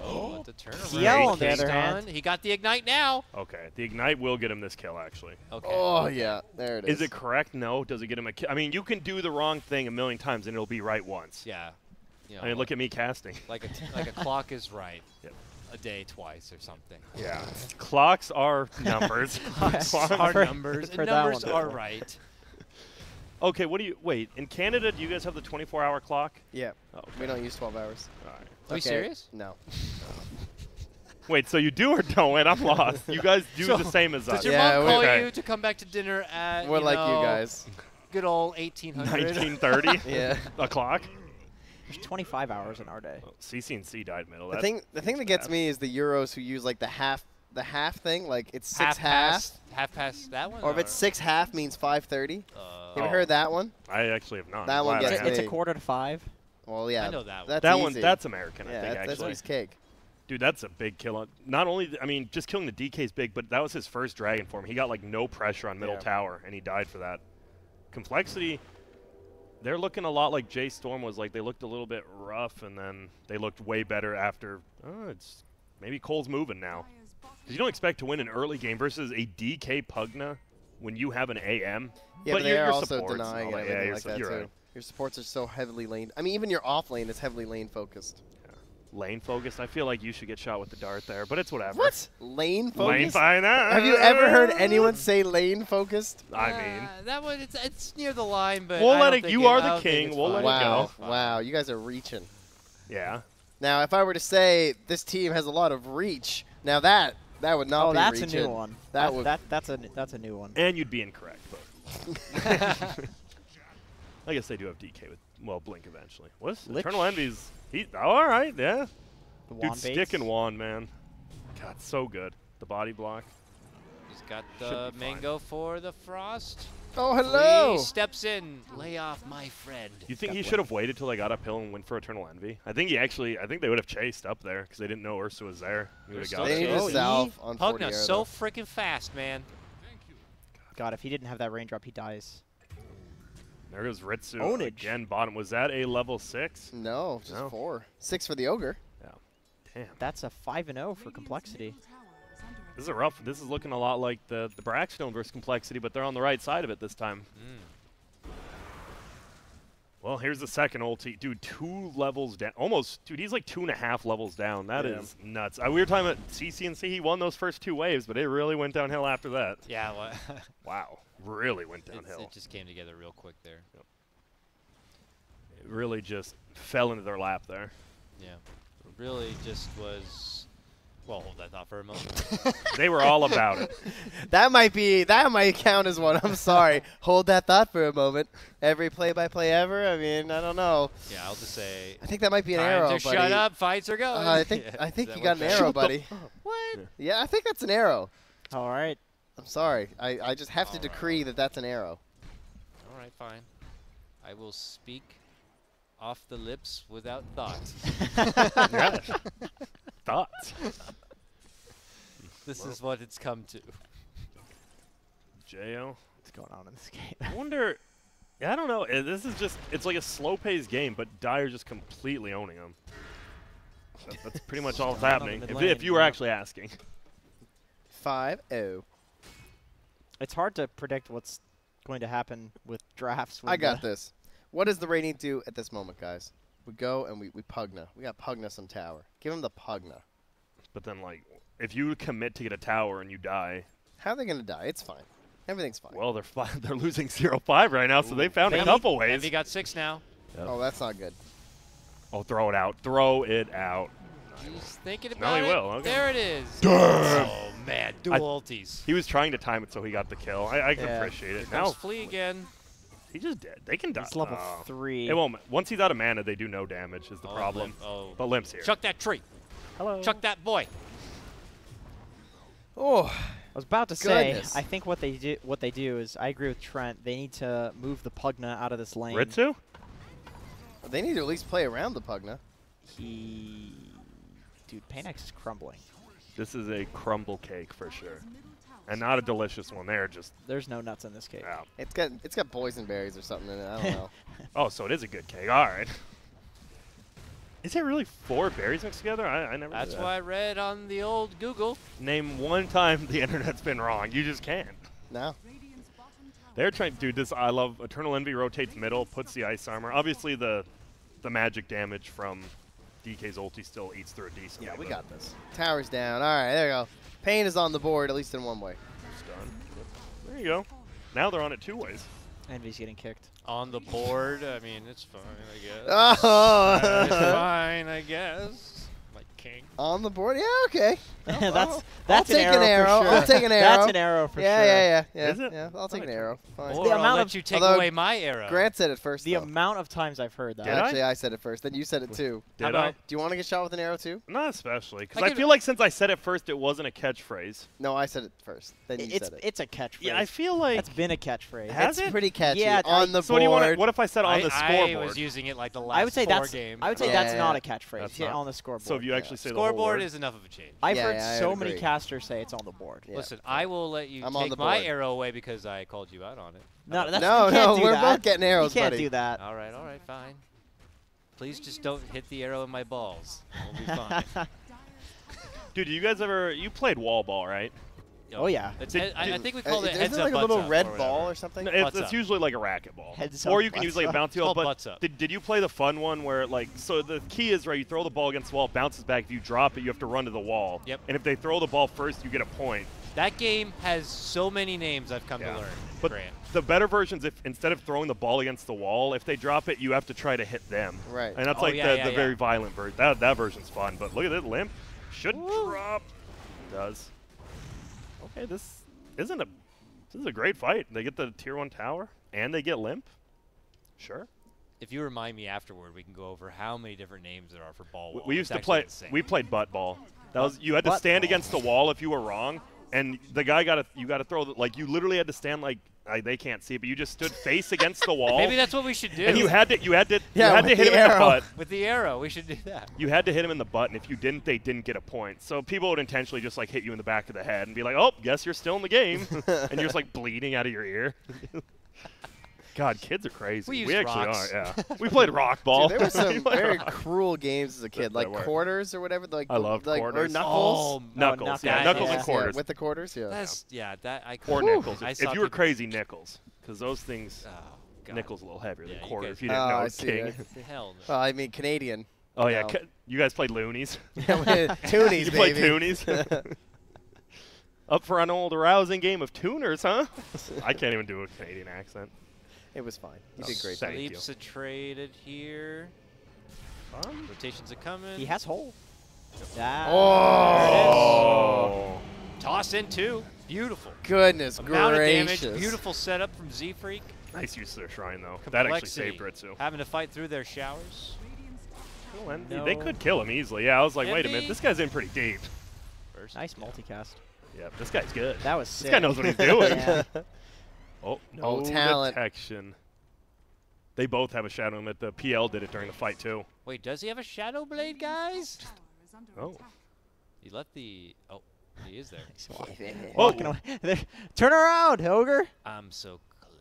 Oh, the turnaround. CL on the He's other done. hand. He got the ignite now. Okay. The Ignite will get him this kill, actually. Okay. Oh, yeah. There it is. Is it correct? No. Does it get him a kill? I mean, you can do the wrong thing a million times and it'll be right once. Yeah. You know, I mean, look at me casting. like a clock is right. Yep. A day twice or something. Yeah. Clocks are numbers. Clocks Are Heard- numbers. heard And that numbers one are before. right. Okay, what do you... Wait, in Canada, do you guys have the 24-hour clock? Yeah. Oh, okay. We don't use 12 hours. All right. Are you serious? No. Wait, so you do or don't? Wait, I'm lost. You guys do So, the same as Does us. your Yeah, mom call okay. you to come back to dinner at We're like know, you guys. good old 1800? 1930 Yeah. o'clock. There's 25 hours in our day. CC&C died middle. The thing that gets me is the Euros who use like the half thing, like it's 6 half, half past that one? or if it's 6 half means 5:30. Have you Oh. heard that one? I actually have not. That one Glad I gets haven't. It's a me. quarter to 5. Well, yeah. I know that one. That's That one, easy. that's American, I yeah, think, that's actually. piece cake. Dude, that's a big kill. Not only, I mean, just killing the DK is big, but that was his first dragon form. He got, like, no pressure on middle Yeah. tower, and he died for that. Complexity, they're looking a lot like Jay Storm was. Like, they looked a little bit rough, and then they looked way better after. It's maybe Cole's moving now. Because you don't expect to win an early game versus a DK Pugna when you have an AM. Yeah, but they're also denying and everything like that, too. Right. Your supports are so heavily lane. I mean, even your off lane is heavily lane focused. Lane focused. I feel like you should get shot with the dart there, but it's whatever. What? Lane focused? Lane finance. Have you ever heard anyone say lane focused? I mean, that one it's near the line, but we'll I let don't it. think You are I the don't think king. it's We'll let fine. it go. Wow, you guys are reaching. Yeah. Now, if I were to say this team has a lot of reach, now that would not be that's reaching. a new one. That's a new one. And you'd be incorrect, but I guess they do have DK with Blink eventually. What's Lich? Eternal Envy's? All right, yeah. The Dude, wand stick baits. and wand, man. God, so good. The body block. He's got Should the be fine. mango for the frost. Oh, hello. Lee steps in. Lay off my friend. You think Got he Blink. should have waited till they got uphill and went for Eternal Envy? I think they would have chased up there because they didn't know Ursa was there. He would have got They need it. to salve on 40 Pugna arrow, so though. freaking fast, man. God, if he didn't have that raindrop, he dies. There goes Ritsu Ownage. again. Bottom. Was that a level 6? No, just No. 4. 6 for the ogre. Yeah. Damn. That's a 5-0 for complexity. This is a rough. This is looking a lot like the Braxstone versus complexity, but they're on the right side of it this time. Well, here's the second ulti. Dude, 2 levels down. Almost. Dude, he's like 2.5 levels down. That is nuts. We were talking about CC&C. He won those first 2 waves, but it really went downhill after that. Yeah, well, Wow. Really went downhill. it just came together real quick there. It really just fell into their lap there. Yeah, it really just was. Well, hold that thought for a moment. They were all about it. That might count as one. I'm sorry. Hold that thought for a moment. Every play-by-play ever. I mean, I don't know. Yeah, I'll just say. I think that might be an Time arrow, to buddy. shut up. Fights are going. I think Yeah, I is think that you what got an that- arrow, buddy. What? Yeah, I think that's an arrow. All right. I'm sorry. I just have to All right. decree that that's an arrow. All right, fine. I will speak off the lips without thought. Yeah. Thoughts. This is what it's come to. Jo. What's going on in this game? I wonder. Yeah, I don't know. This is just. It's like a slow-paced game, but Dire just completely owning them. That's pretty much all that's Going on happening. in If, mid if lane, you were yeah. actually asking. 5-0. It's hard to predict what's going to happen with drafts. I got this. What does the rating do at this moment, guys? We go and we Pugna. We got Pugna some tower. Give him the Pugna. But then, like, if you commit to get a tower and you die, How are they going to die? It's fine. Everything's fine. well, they're losing 0-5 right now, so they found a Envy- couple ways. Envy got 6 now. Oh, that's not good. Oh, throw it out. Throw it out. He's thinking No, about he it. will. Okay. There it is. Damn. Oh, man. Dual ultis. He was trying to time it so he got the kill. I can Yeah. appreciate it. Here comes Now, Flea again. he just dead. They can die. It's level Oh. 3. It won't. Once he's out of mana, they do no damage is the Oh, problem. Limp. Oh. But Limp's here. Chuck that tree. Hello. Chuck that boy. Oh, I was about to say, Goodness. I think what they do is, I agree with Trent. They need to move the Pugna out of this lane. Ritsu? they need to at least play around the Pugna. Dude, paiN is crumbling. This is a crumble cake for sure. And not a delicious one. They're just There's no nuts in this cake. out. It's got boysenberries or something in it. I don't know. Oh, so it is a good cake. All right. Is it really 4 berries mixed together? I never That's did that. what I read on the old Google. Name one time the internet's been wrong. You just can't. No. They're trying to do this. I love Eternal Envy rotates middle, puts the ice armor. Obviously, the magic damage from DK's ulti still eats through a decent. Yeah, way, we but got this. Tower's down. All right, there you go. paiN is on the board, at least in one way. it's done. There you go. Now they're on it 2 ways. Envy's getting kicked. On the board. I mean, it's fine, I guess. Oh, It's fine, I guess. Like king. on the board? Yeah, okay. that's I'll an take arrow an arrow. for sure. I'll take an arrow. That's an arrow for yeah, sure. yeah. Is it? Yeah, I'll take an Alright. arrow. Fine. Or I'll amount let of- you take although away my arrow. Grant said it first. The though. amount of times I've heard that. Did I? Actually, I said it first. Then you said it too. Did about- I? Do you want to get shot with an arrow too? Not especially, because I I could- feel like since I said it first, it wasn't a catchphrase. No, I said it first. Then you It's said it. it's a catchphrase. Yeah, I feel like. That's been a catchphrase. Has it's it? pretty catchy. Yeah, on the So what do you want? board. What if I said on the I scoreboard? was using it like the last I would say 4 that's games. I would say Yeah. that's not a catchphrase. That's Yeah, not- on the scoreboard. So if you actually actually say the whole Scoreboard word. is enough of a change. I've Yeah, heard I so would many agree. casters say it's on the board. Yeah. Listen, I will let you I'm on take the my board. arrow away because I called you out on it. No, that's, No, you can't no, do we're that. both getting arrows, You can't buddy. do that. All right, fine. Please just don't hit the arrow in my balls. We'll be fine. Dude, you guys ever you played wall ball, right? Oh, yeah. I think we called it Isn't heads it up, like a butts little up red or ball whatever. or something? No, Butts it's up. usually like a racquetball. Heads Or up, you can use butts like a up. bouncy It's ball. called But butts up. did you play the fun one where like so the key is right? You throw the ball against the wall, it bounces back. If you drop it, you have to run to the wall. Yep. And if they throw the ball first, you get a point. That game has so many names I've come to learn. But Grant. the better versions, if instead of throwing the ball against the wall, if they drop it, you have to try to hit them. Right. And that's Oh, like yeah, the yeah. very violent version. That version's fun. But look at it, limp. Should drop. Does. Okay, this is a great fight. They get the tier 1 tower and they get limp. Sure. If you remind me afterward, we can go over how many different names there are for ball. We wall. used It's to play. actually insane. We played butt ball. That was you had to Butt stand ball. against the wall if you were wrong, and the guy you got to throw like you literally had to stand like they can't see it, but you just stood face against the wall. Maybe that's what we should do. And you had to Yeah, hit with him the in the arrow. butt. with the arrow. We should do that. You had to hit him in the butt, and if you didn't, they didn't get a point. So people would intentionally just like hit you in the back of the head and be like, "Oh, guess you're still in the game," and you're just like bleeding out of your ear. God, kids are crazy. We used actually rocks. are. Yeah, we played rock ball. Dude, there were some We played very rock. cruel games as a kid, like There were. quarters or whatever. Like I loved like, Or quarters. knuckles. Oh, Knuckles, yeah, that- knuckles yeah. and quarters. Yeah, with the quarters, yeah. That's that I. Or Whew. nickels. I If saw you were people- crazy, nickels, because those things, Oh, God. nickels a little heavier Yeah, than you quarter. guys- If you didn't Oh, know, I see, king. yeah. Hell no. Well, I mean Canadian. Oh yeah, No. you guys played loonies. Toonies, You baby. played toonies. Up for an old arousing game of tuners, huh? I can't even do a Canadian accent. It was fine. You Oh, did great. thank you. Leaps are traded here. Rotations are coming. He has hole. Ah, Oh. Toss in two. Beautiful. Goodness Amount of gracious. damage. Beautiful setup from Z Freak. Nice use of their shrine, though. That actually Complexity. saved Ritsu. Having to fight through their showers. Cool, and No. they could kill him easily. Yeah, I was like, wait a minute, Envy. this guy's in pretty deep. Nice multicast. Yeah, this guy's good. That was sick. This guy knows what he's doing. Yeah. Oh, no Oh, talent. detection. They both have a shadow limit. The PL did it during the fight, too. Wait, does he have a Shadow Blade, guys? Oh. He left the. Oh, he is there. He's walking, Oh. walking away. Turn around, Ogre. I'm so clever.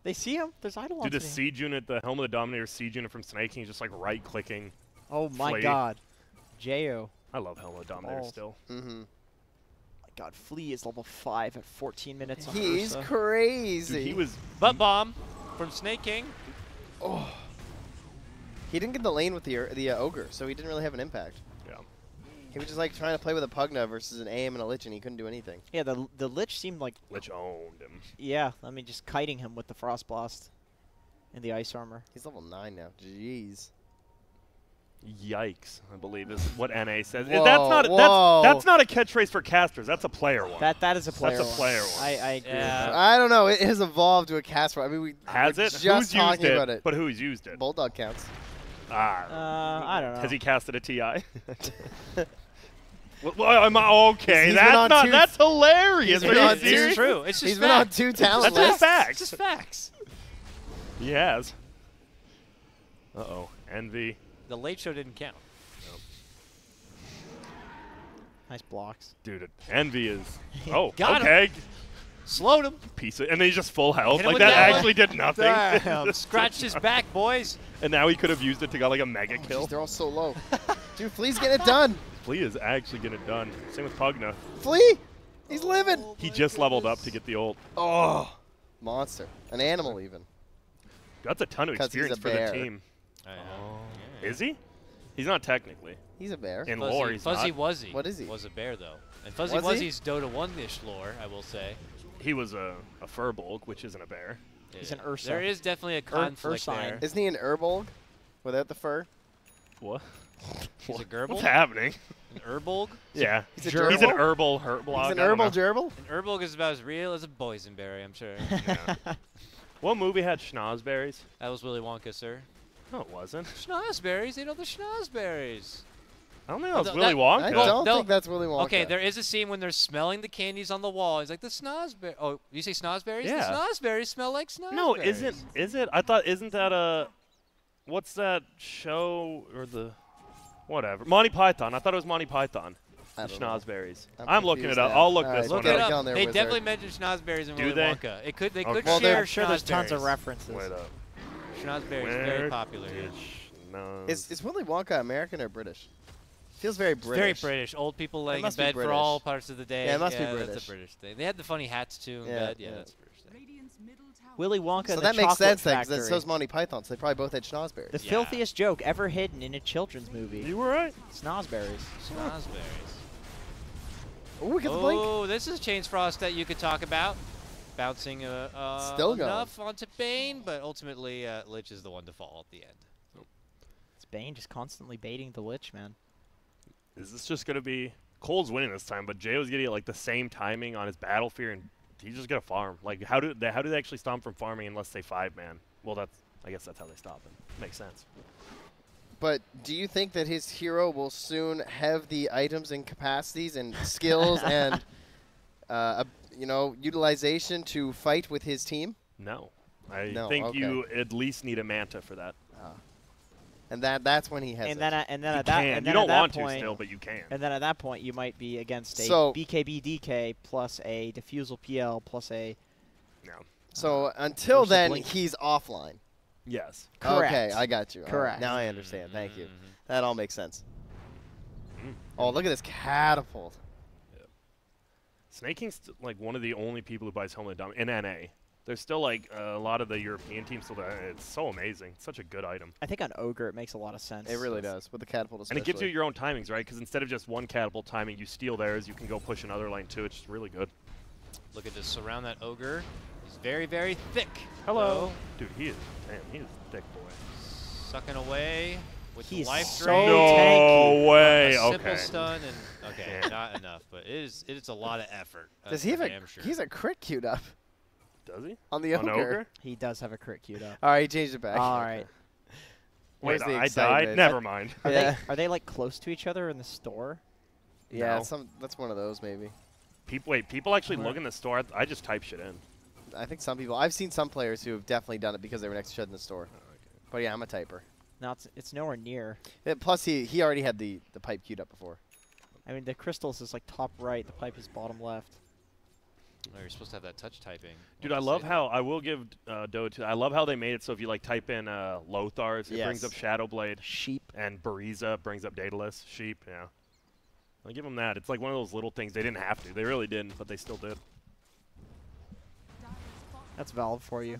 They see him. There's Eidolon. Dude, the siege unit, the Helm of the Dominator siege unit from Snake King is just like right-clicking. Oh my Flea. God. Jo. I love Helm of the Dominator Balls. still. Mm-hmm. My God, Flea is level 5 at 14 minutes. On He's Ursa. crazy. Dude, he was... Butt bomb from Snake King. Oh. He didn't get the lane with the ogre, so he didn't really have an impact. Yeah. He was just like trying to play with a Pugna versus an AM and a Lich, and he couldn't do anything. Yeah, the Lich seemed like, Lich owned him. yeah, I mean, just kiting him with the Frost Blast and the Ice Armor. He's level 9 now. Jeez. Yikes, I believe is what NA says. Whoa, That's not a catchphrase for casters. That's a player one. That is a player That's a player one. I agree Yeah. with that. I don't know. It has evolved to a cast. I mean, we Has were it? just Who's talking used about it. But who's used it? Bulldog counts. Ah. I don't know. Has he casted a TI? Well, I'm okay. He's been on That's not. two- That's hilarious. He's Are been you on It's serious? true. It's just He's been on facts. 2 talent That's lists. just facts. It's just facts. He has. Uh-oh. Envy. The late show didn't count. Nice blocks. Dude, Envy is... Oh, Got him. okay. Slowed him. Piece of... And then he's just full health. Hit him Like, with that that one. actually did nothing. Damn. Scratched his back, boys. And now he could have used it to get, like, a mega Jeez, kill. they're all so low. Dude, Flea's getting it done. Flea is actually getting it done. Same with Pugna. Flea! He's living. He just leveled up to get the ult. Oh. Monster. An animal, even. That's a ton of 'Cause he's a experience for bear. the team. I know. Is he? He's not technically. He's a bear. In lore, he's Fuzzy not. Wuzzy. What is he? Was a bear though, and Fuzzy Was he? Wuzzy's Dota 1-ish lore, I will say. He was a Furbolg, which isn't a bear. He's an Ursa. There is definitely a conflict Ursine. there. Isn't he an Urbolg without the fur? What? He's a Gerbil. What's happening? An Urbolg. Yeah. He's a He's an gerbil? herbal herblog. He's an I don't herbal know. gerbil? An Urbolg is about as real as a boysenberry, I'm sure. Yeah. What movie had schnozberries? That was Willy Wonka, sir. No, it wasn't. Schnozberries, they know the schnozberries. I don't think that was That- Willy I Wonka. don't no. think that's Willy Wonka. Okay, there is a scene when they're smelling the candies on the wall. He's like, the snozberry. Oh, you say snozberries? Yeah. The snozberries smell like snozberries. No, is it? I thought, isn't that a... What's that show or the... Whatever. Monty Python. I thought it was Monty Python. I The don't know. schnozberries. I'm I'm looking confused it up. now. I'll look All this right, one Look it Get up. on up. there, They wizard. definitely mentioned schnozberries in Do Willy they? Wonka. They could Well, share they're- I'm sure there's tons of schnozberries. references. Wait up. Schnozberries is very popular here. Is Willy Wonka American or British? Feels very It's British. very British. Old people laying in must be bed for British. all parts of the day. Yeah, it must be That's British. a British thing. They had the funny hats too in Yeah, bed. Yeah, yeah. that's a British thing. Willy Wonka So and that the makes Chocolate sense then, Factory. because so's Monty Python. So they probably both had schnozberries. The Yeah. filthiest joke ever hidden in a children's movie. You were right. Snozberries. Schnozberries. Ooh, we get the blink. Oh, this is Chains Frost that you could talk about. Bouncing Still going. enough onto paiN, but ultimately Lich is the one to fall at the end. It's paiN just constantly baiting the Lich, man. Is this just gonna be Cole's winning this time, but Jay was getting like the same timing on his battle fear, and he's just gonna farm. Like how do they actually stop him from farming unless they 5-man? Well, I guess that's how they stop him. Makes sense. But do you think that his hero will soon have the items and capacities and skills and utilization to fight with his team? No, I No, think okay. you at least need a Manta for that. And that's when he has And it. then at You that can. and then You don't at that want point, to still, but you can. and then at that point you might be against a So- BKB DK plus a Diffusal PL plus a No. So until versus then, Blink. he's offline. Yes. correct. Okay, I got you. All right, Correct. now I understand. Thank you. Mhm. That all makes sense. Mm. Oh, look at this catapult. Snake King's like one of the only people who buys Helmet Dumb in NA. There's still like a lot of the European teams still. It's so amazing. It's such a good item. I think on Ogre it makes a lot of sense. It really does with the catapult, And especially. it gives you your own timings, right? Because instead of just one catapult timing, you steal theirs. You can go push another lane too. It's just really good. Look at this surround that ogre. He's very, very thick. Hello. Dude, he is a thick boy. Sucking away with He's life so drain. tanky. No way. A simple Okay. stun and okay, not enough, but it's a lot of effort. Does he have a? damn sure. He's a crit queued up Does he? on the On ogre. Ogre? He does have a crit queued up. All right, he changed it back. All right. Where's Wait, the I excitement? died? Never mind. Are, Yeah. are they like close to each other in the store? Yeah, No. that's one of those maybe. People actually Right. look in the store. I just type shit in. I think some people. I've seen some players who have definitely done it because they were next to each other in the store. But yeah, I'm a typer. No, it's nowhere near. Plus, he already had the pipe queued up before. I mean, the crystals is like top right. The pipe is bottom left. Oh, you're supposed to have that touch typing. Dude, I love how I will give Dota. I love how they made it so if you like type in Lothars, it brings Yes. up Shadowblade, Sheep. and Bariza brings up Daedalus, Sheep. Yeah, I give them that. It's like one of those little things they didn't have to. They really didn't, but they still did. That's Valve for you.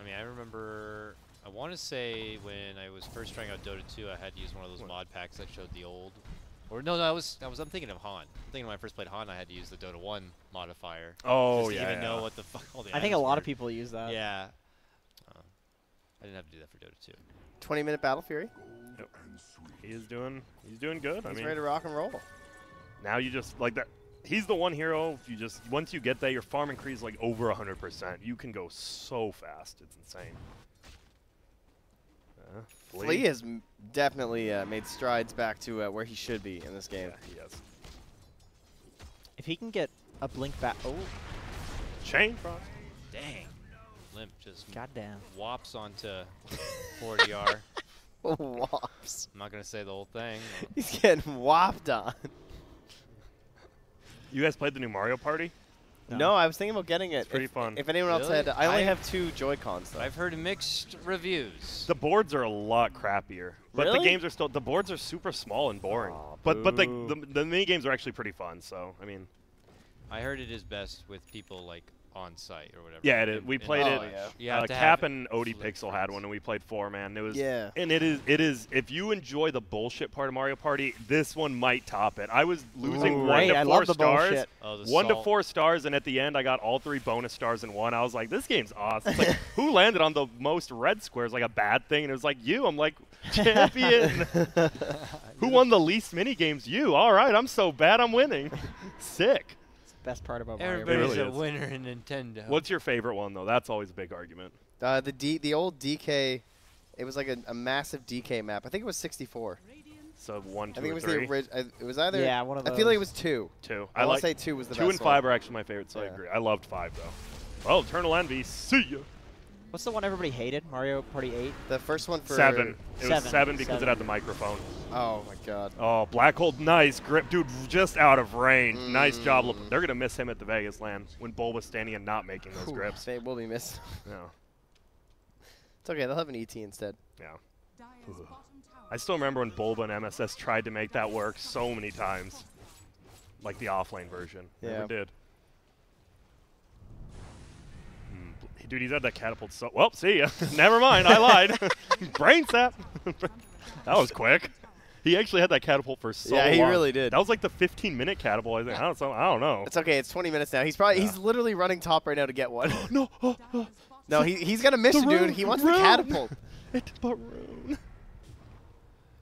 I mean, I remember. I want to say when I was first trying out Dota 2, I had to use one of those What? mod packs that showed the old. Or no, I'm thinking of Han. I'm thinking when I first played Han, I had to use the Dota 1 modifier. Oh just to yeah. even know what the fuck all the I think a items lot were. of people use that. Yeah. I didn't have to do that for Dota 2. 20-minute battle fury. He's doing good. I He's mean, ready to rock and roll. now you just like that. He's the one hero. You just once you get that, your farm increases like over 100%. You can go so fast. It's insane. Flea has definitely made strides back to where he should be in this game. Yeah, he has. If he can get a blink back. Oh, Chain Frost. Dang. Limp just goddamn. whops onto 40R. Wops. I'm not going to say the whole thing. He's getting whopped on. You guys played the new Mario Party? No, I was thinking about getting it. It's pretty fun. If anyone else Really? had, I only I- have 2 Joy-Cons though. I've heard mixed reviews. The boards are a lot crappier, but Really? the games are still. The boards are super small and boring. Aw, but boo. the mini games are actually pretty fun. So I mean, I heard it is best with people like on site or whatever. yeah, it is. We In played the it. Oh, yeah. flesh. You have to Cap have and Odie flick Pixel had friends. one, and we played 4-man. It was Yeah. and it is. If you enjoy the bullshit part of Mario Party, this one might top it. I was losing Ooh. 1 Great, to I 4 love the stars. bullshit. Oh, the 1 to salt. 4 stars, and at the end, I got all 3 bonus stars in one. I was like, this game's awesome. It's like, who landed on the most red squares? Like a bad thing, and it was like you. I'm like, champion. Who won the least mini games? You. All right, I'm so bad, I'm winning. Sick. It's the best part about Mario. Everybody's really a is. winner in Nintendo. What's your favorite one though? That's always a big argument. The old DK, it was like a massive DK map. I think it was 64. So 1, 2, I think it or was 3. the original. It was either. Yeah, one of I feel like it those. was 2. 2. I want to say 2 was the 2 best and 5 one. are actually my favorites, so I Yeah. agree. I loved 5 though. Well, Eternal Envy. See ya. What's the one everybody hated? Mario Party 8? The first one for 7. It was 7. 7 because 7. it had the microphone. Oh my God. Oh, Black Hole, nice grip, dude, just out of range. Nice job. They're gonna miss him at the Vegas land when Bull was standing and not making those grips. They will be missed. Yeah. It's okay. They'll have an ET instead. Yeah. I still remember when Bulba and MSS tried to make that work so many times. Like the offlane version. Yeah. Never did. Dude, he's had that catapult so... Well, see ya. Never mind, I lied. Brain sap. That was quick. He actually had that catapult for so long. Yeah, he really did. That was like the 15-minute catapult, I think. I don't know. It's okay. It's 20 minutes now. He's literally running top right now to get one. No. No, he's gonna miss you, dude. He wants the catapult. It's Baroon.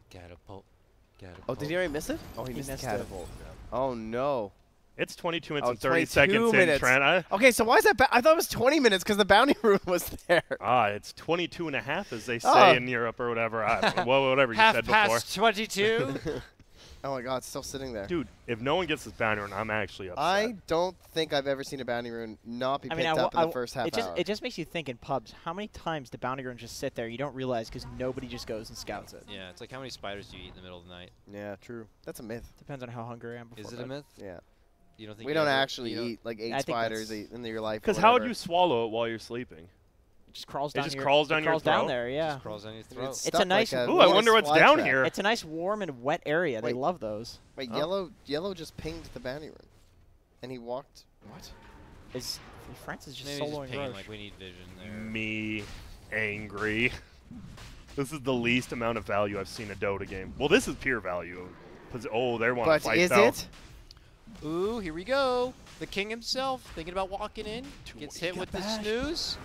Catapult. Oh, did he already miss it? Oh, he missed the catapult. Oh no. It's 22 minutes Oh, and 30 22 seconds minutes. in, Trent. Okay, so why is that? I thought it was 20 minutes because the bounty rune was there. It's 22 and a half, as they say in Europe or whatever. Well, whatever you said before. Half past 22. Oh my God, it's still sitting there. Dude, if no one gets this bounty rune, I'm actually upset. I don't think I've ever seen a bounty rune not be picked up in the first half hour. It just makes you think in pubs, how many times do bounty runes just sit there you don't realize because nobody just goes and scouts it? Yeah, it's like how many spiders do you eat in the middle of the night? Yeah, true. That's a myth. Depends on how hungry I am before Is it bed. a myth? Yeah. You don't think We you don't ever- actually you don't- eat like 8 I think spiders that's- in your life. Because how would you swallow it while you're sleeping? It just crawls It down just your crawls down your crawls down throat? there, yeah. Just crawls down your throat. It's It's a nice- Like Ooh, I wonder what's fly down trap. here. It's a nice warm and wet area. They Wait. love those. Wait, Oh. yellow just pinged the bounty rune, and he walked. What? Is Francis just Maybe soloing just pain, Roche? like we need vision there. Me angry. This is the least amount of value I've seen in a Dota game. Well, this is pure value. Oh, they want to But fight is though. it? Ooh, here we go. The king himself, thinking about walking in, gets hit with the snooze,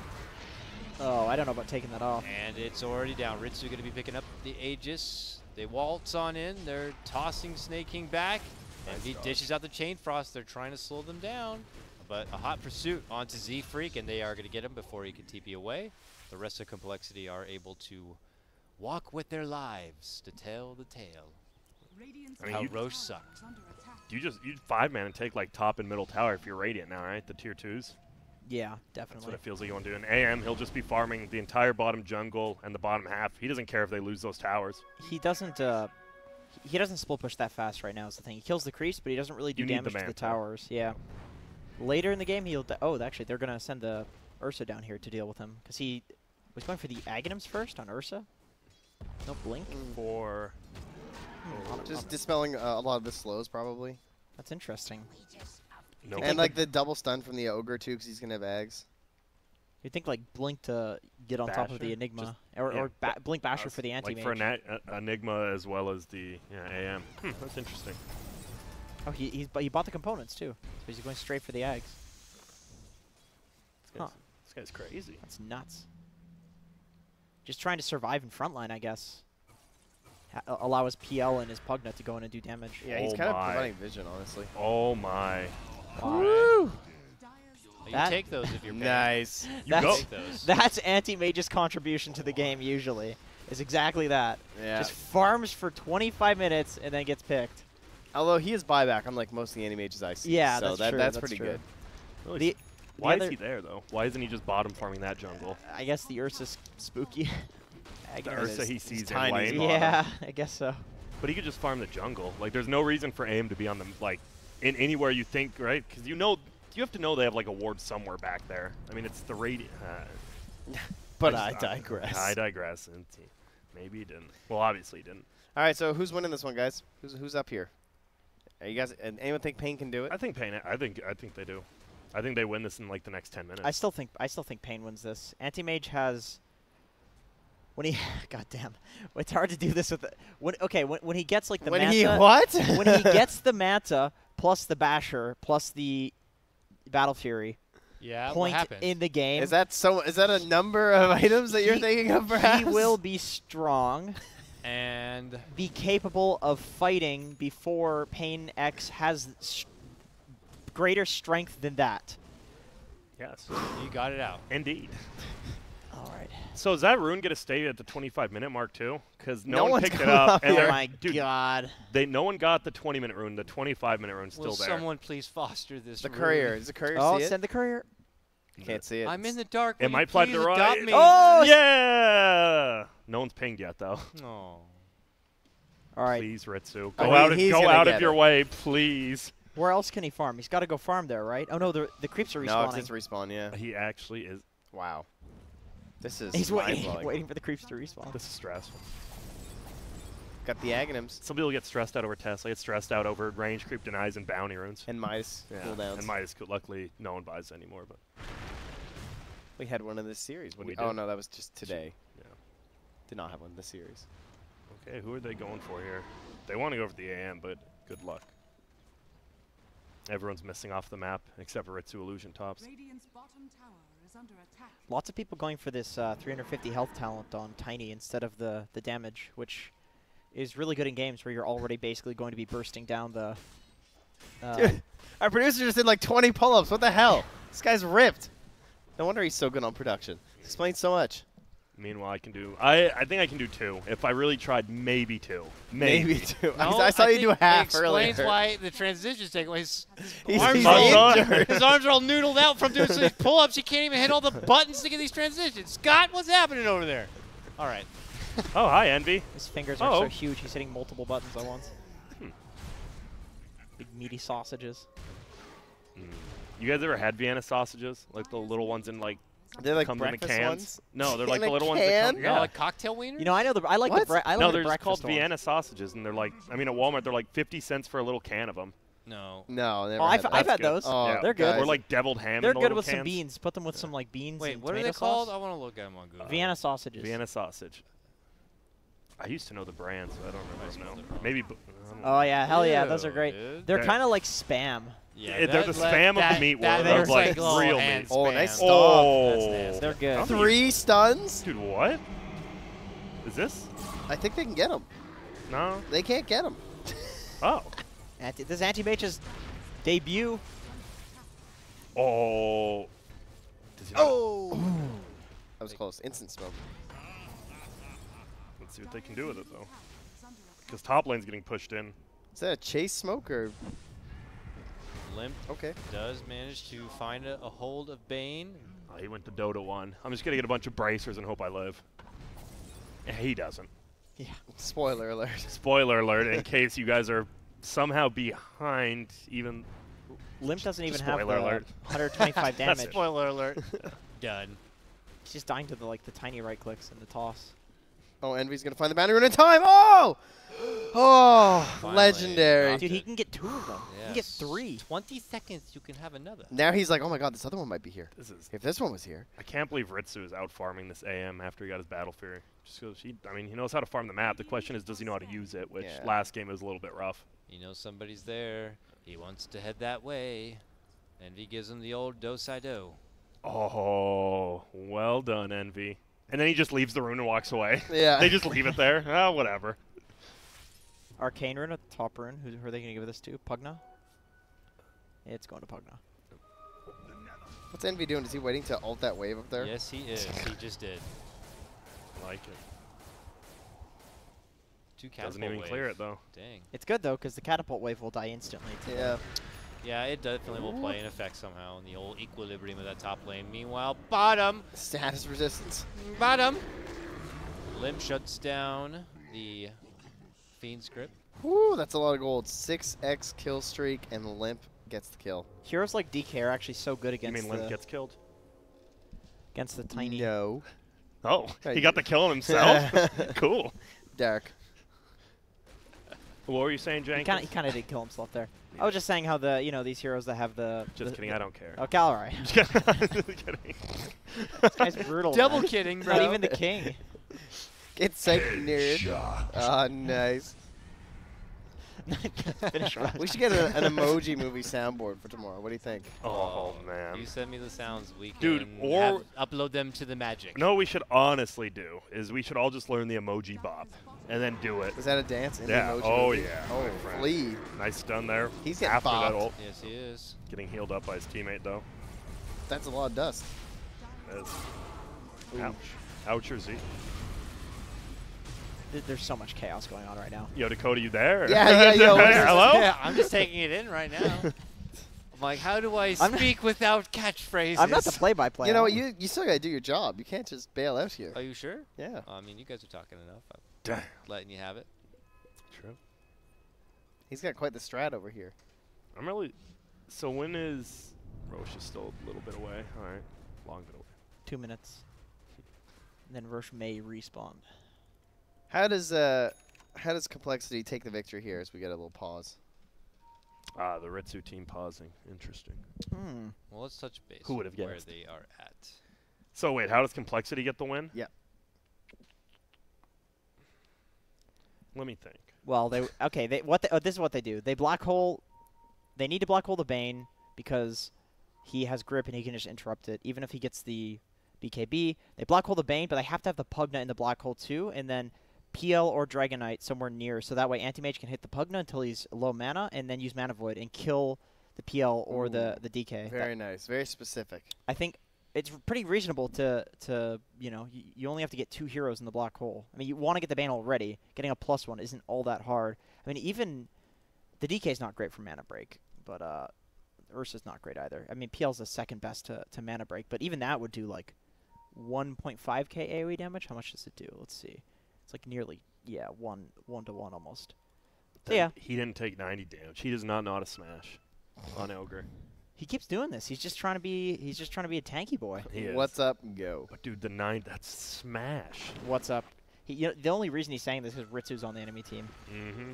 Oh, I don't know about taking that off. and it's already down. Ritsu going to be picking up the Aegis. They waltz on in. They're tossing Snake King back, and he dishes out the Chain Frost. They're trying to slow them down, but a hot pursuit onto Z Freak, and they are going to get him before he can TP away. The rest of compLexity are able to walk with their lives to tell the tale. I mean, How you- Roche sucked. You 5-man and take like top and middle tower if you're Radiant now, right? The tier 2s. Yeah, That's definitely. what it feels like you want to do. In AM, he'll just be farming the entire bottom jungle and the bottom half. He doesn't care if they lose those towers. He doesn't split push that fast right now is the thing. He kills the crease, but he doesn't really do You need the damage to the mana. towers. Yeah. Later in the game, he'll... actually, they're going to send the Ursa down here to deal with him. Because he was going for the Aghanims first on Ursa. No blink. For Just dispelling a lot of the slows, probably. That's interesting. no. And like the double stun from the ogre too, because he's gonna have Ags. You'd think like blink to get on top of the Basher? Enigma, yeah, or blink Basher for the like anti-mage. for Enigma as well as the AM. That's interesting. Oh, he bought the components too, so he's going straight for the Ags. This guy's crazy. That's nuts. Just trying to survive in frontline, I guess. Allow his PL and his Pugna to go in and do damage. Yeah, he's Oh kind of my. providing vision, honestly. Oh my. Woo! You That- take those if you're paying. Nice. You That's- go. Take those. That's anti-mage's contribution to the game usually. Is exactly that. Yeah. Just farms for 25 minutes and then gets picked. Although he is buyback, unlike most of the animages I see. Yeah, so that's true. that's that's pretty true. good. Really The- Why other- is he there though? Why isn't he just bottom farming that jungle? I guess the Ursa's spooky. I The guess. Ursa is- he he's sees in tiny. lane. Yeah, I guess so. But he could just farm the jungle. Like, there's no reason for AIM to be on the, like, in anywhere you think, right? Because you have to know they have, like, a ward somewhere back there. I mean, it's the Radiant. But I digress. I digress. And maybe he didn't. Well, obviously he didn't. All right, so who's winning this one, guys? Who's up here? Are you guys? Anyone think paiN can do it? I think paiN. I think they do. I think they win this in like the next 10 minutes. I still think paiN wins this. Anti-mage has when he goddamn. It's hard to do this with when he gets like the when manta, he what? when he gets the manta plus the basher plus the battle fury Yeah, what point happens? in the game. Is that a number of items that you're thinking of, perhaps? He will be strong, And be capable of fighting before paiN X has greater strength than that. Yes. you got it out. Indeed. All right. So does that rune get a stay at the 25-minute mark too? Because no, No one one's picked it coming up. up And here. Oh they're- my dude, god. no one got the 20-minute rune. The 25-minute rune's Will still there. someone please foster this The rune? courier. Does the courier Oh, see it? send the courier. Can't see it. I'm in the dark. It Will might you fly please to the adopt right. me? Oh! Yeah! No one's pinged yet, though. Oh. All right. Please, Ritsu. I Go mean, out, he's go gonna out of get your it. way, please. Where else can he farm? He's got to go farm there, right? Oh no, the creeps are respawning. No, it's his respawn. Yeah. He actually is. Wow. This is He's mind-blowing. waiting for the creeps to respawn. This is stressful. Got the Aghanims Some people get stressed out over Tesla. Get stressed out over range creep denies and bounty runes. and Midas cooldowns. And Midas, luckily, no one buys anymore. But We had one in this series. We Oh did. no, that was just today. yeah. Did not have one in this series. Okay, who are they going for here? They want to go for the AM, but good luck. Everyone's missing off the map except for Ritsu Illusion Tops. Radiant's bottom tower is under attack. Lots of people going for this 350 health talent on Tiny instead of the damage, which is really good in games where you're already basically going to be bursting down the. Dude, our producer just did like 20 pull-ups. What the hell? This guy's ripped. No wonder he's so good on production. Explains so much. Meanwhile, I can do. I think I can do 2. If I really tried, maybe 2. Maybe two. No, I saw you do half it earlier. explains why the transitions take away. His He's arms injured. his arms are all noodled out from doing so these pull-ups. He can't even hit all the buttons to get these transitions. Scott, what's happening over there? All right. Oh, hi, Envy. His fingers are Oh. so huge, he's hitting multiple buttons at once. Big meaty sausages. You guys ever had Vienna sausages? Like the little ones in like They're like come in the breakfast cans? ones? No, they're In like a the little ones that can? come. Yeah. Yeah. Like cocktail wieners? You know, I know the I like What? the I like No, the they're just called breakfast ones. Vienna sausages, and they're like, I mean, at Walmart they're like 50 cents for a little can of them. No. No, never Oh, had I've that. had That's good. those. Oh, Yeah. They're good. guys. Or like deviled ham. They're in the good little with some cans. beans. Put them with some like beans. Wait, and what are tomato they called? sauce. I want to look at them on Google. Vienna sausages. Vienna sausage. I used to know the brands, but I don't remember spelled now. it wrong. Maybe. Oh yeah, hell yeah, those are Ew, great. dude. They're They're- kind of like spam. Yeah, They're the spam of the meat world. That Of like little real hand meat. Oh, spam. nice That's Oh, nasty. They're good. How many- 3 stuns? Dude, what? Is this? I think they can get them. No. They can't get them. Oh. This is Anti-Mage's debut. Oh. Does he not- Oh! That was close. Instant smoke. Let's see what they can do with it though. Because top lane's getting pushed in. Is that a chase smoke or? Limp Okay. does manage to find a hold of baiN. Oh, he went to Dota 1. I'm just gonna get a bunch of bracers and hope I live. Yeah, he doesn't. Yeah. Spoiler alert. Spoiler alert! In case you guys are somehow behind, even. Limp doesn't even Just have the spoiler alert. 125 That's damage. it. Spoiler alert. Done. He's just dying to the the tiny right clicks and the toss. Oh, Envy's gonna find the boundary rune in time. Oh! Oh, Finally. legendary. Got Dude, he can get 2 of them. He can get 3. 20 seconds, you can have another. Now he's like, oh my god, this other one might be here. This is. If this one was here. I can't believe Ritsu is out farming this AM after he got his Battle Fury. Just because I mean, he knows how to farm the map. The question is, does he know how to use it? Which Yeah. last game was a little bit rough. You know somebody's there. He wants to head that way. Envy gives him the old do-si-do. Oh, well done, Envy. And then he just leaves the rune and walks away. Yeah. They just leave it there. Oh, whatever. Arcane rune at the top rune. Who are they going to give this to? Pugna? It's going to Pugna. What's Envy doing? Is he waiting to ult that wave up there? Yes, he is. He just did. I like it. 2 catapult Doesn't even wave. clear it, though. Dang. It's good, though, because the catapult wave will die instantly. too. Yeah. Yeah, it definitely will play in effect somehow in the old equilibrium of that top lane. Meanwhile, bottom. Status resistance. Bottom. Limp shuts down the Fiend's grip. Woo, that's a lot of gold. 6x kill streak, and Limp gets the kill. Heroes like DK are actually so good You against mean Limp the gets killed? tiny. No. Oh, Hey. he got the kill on himself? Cool. Dark. What were you saying, He Jenkins? kind of did kill himself there. I was just saying how these heroes that have the. Just kidding, I don't care. Okay, all right. Just kidding. This guy's brutal. Double man. kidding, bro. Not even the king. It's near. Oh, nice. Finish right. We should get an emoji movie soundboard for tomorrow. What do you think? Oh, man. You send me the sounds. We can Dude, or- upload them to the magic. No, we should honestly do is we should all just learn the emoji bop and then do it. Is that a dance in the Yeah. emoji Oh, movie? yeah, Oh, my friend. Flea. Nice stun there. He's getting After that bopped. ult. Yes, he is. Getting healed up by his teammate, though. That's a lot of dust. That's, Ooh. ouch. Ouch or Z. There's so much chaos going on right now. Yo, Dakota, you there? Yeah, yo, what's this? Hello? Yeah, I'm just taking it in right now. I'm like, how do I speak without catchphrases? I'm not the play-by-play. You know, you still gotta do your job. You can't just bail out here. Are you sure? Yeah. I mean, you guys are talking enough. I'm Damn. letting you have it. True. He's got quite the strat over here. I'm really. So when is Roche is still a little bit away? All right, long bit away. 2 minutes. And then Roche may respawn. How does compLexity take the victory here as we get a little pause? Ah, the Ritsu team pausing. Interesting. Hmm. Well, let's touch base. Who would have where guessed? they are at? So wait, how does compLexity get the win? Yeah. Let me think. Well, this is what they do. They black hole. They need to black hole the bane because he has grip and he can just interrupt it, even if he gets the BKB. They black hole the bane, but they have to have the Pugna in the black hole too, and then PL or Dragonite somewhere near, so that way Anti-Mage can hit the Pugna until he's low mana, and then use Mana Void and kill the PL or the DK. Very nice. Very specific. I think it's pretty reasonable to you know, you only have to get 2 heroes in the black hole. I mean, you want to get the bane already. Getting a +1 isn't all that hard. I mean, even the DK's not great for mana break, but Ursa's not great either. I mean, PL's the second best to mana break, but even that would do like 1.5k AoE damage. How much does it do? Let's see. It's like nearly, yeah, 1 to 1 almost. So yeah. He didn't take 90 damage. He does not know how to smash on Ogre. He keeps doing this. He's just trying to be a tanky boy. He is. What's up? Go. But dude, the 9, that's smash. What's up? You know, the only reason he's saying this is Ritsu's on the enemy team. Mm-hmm.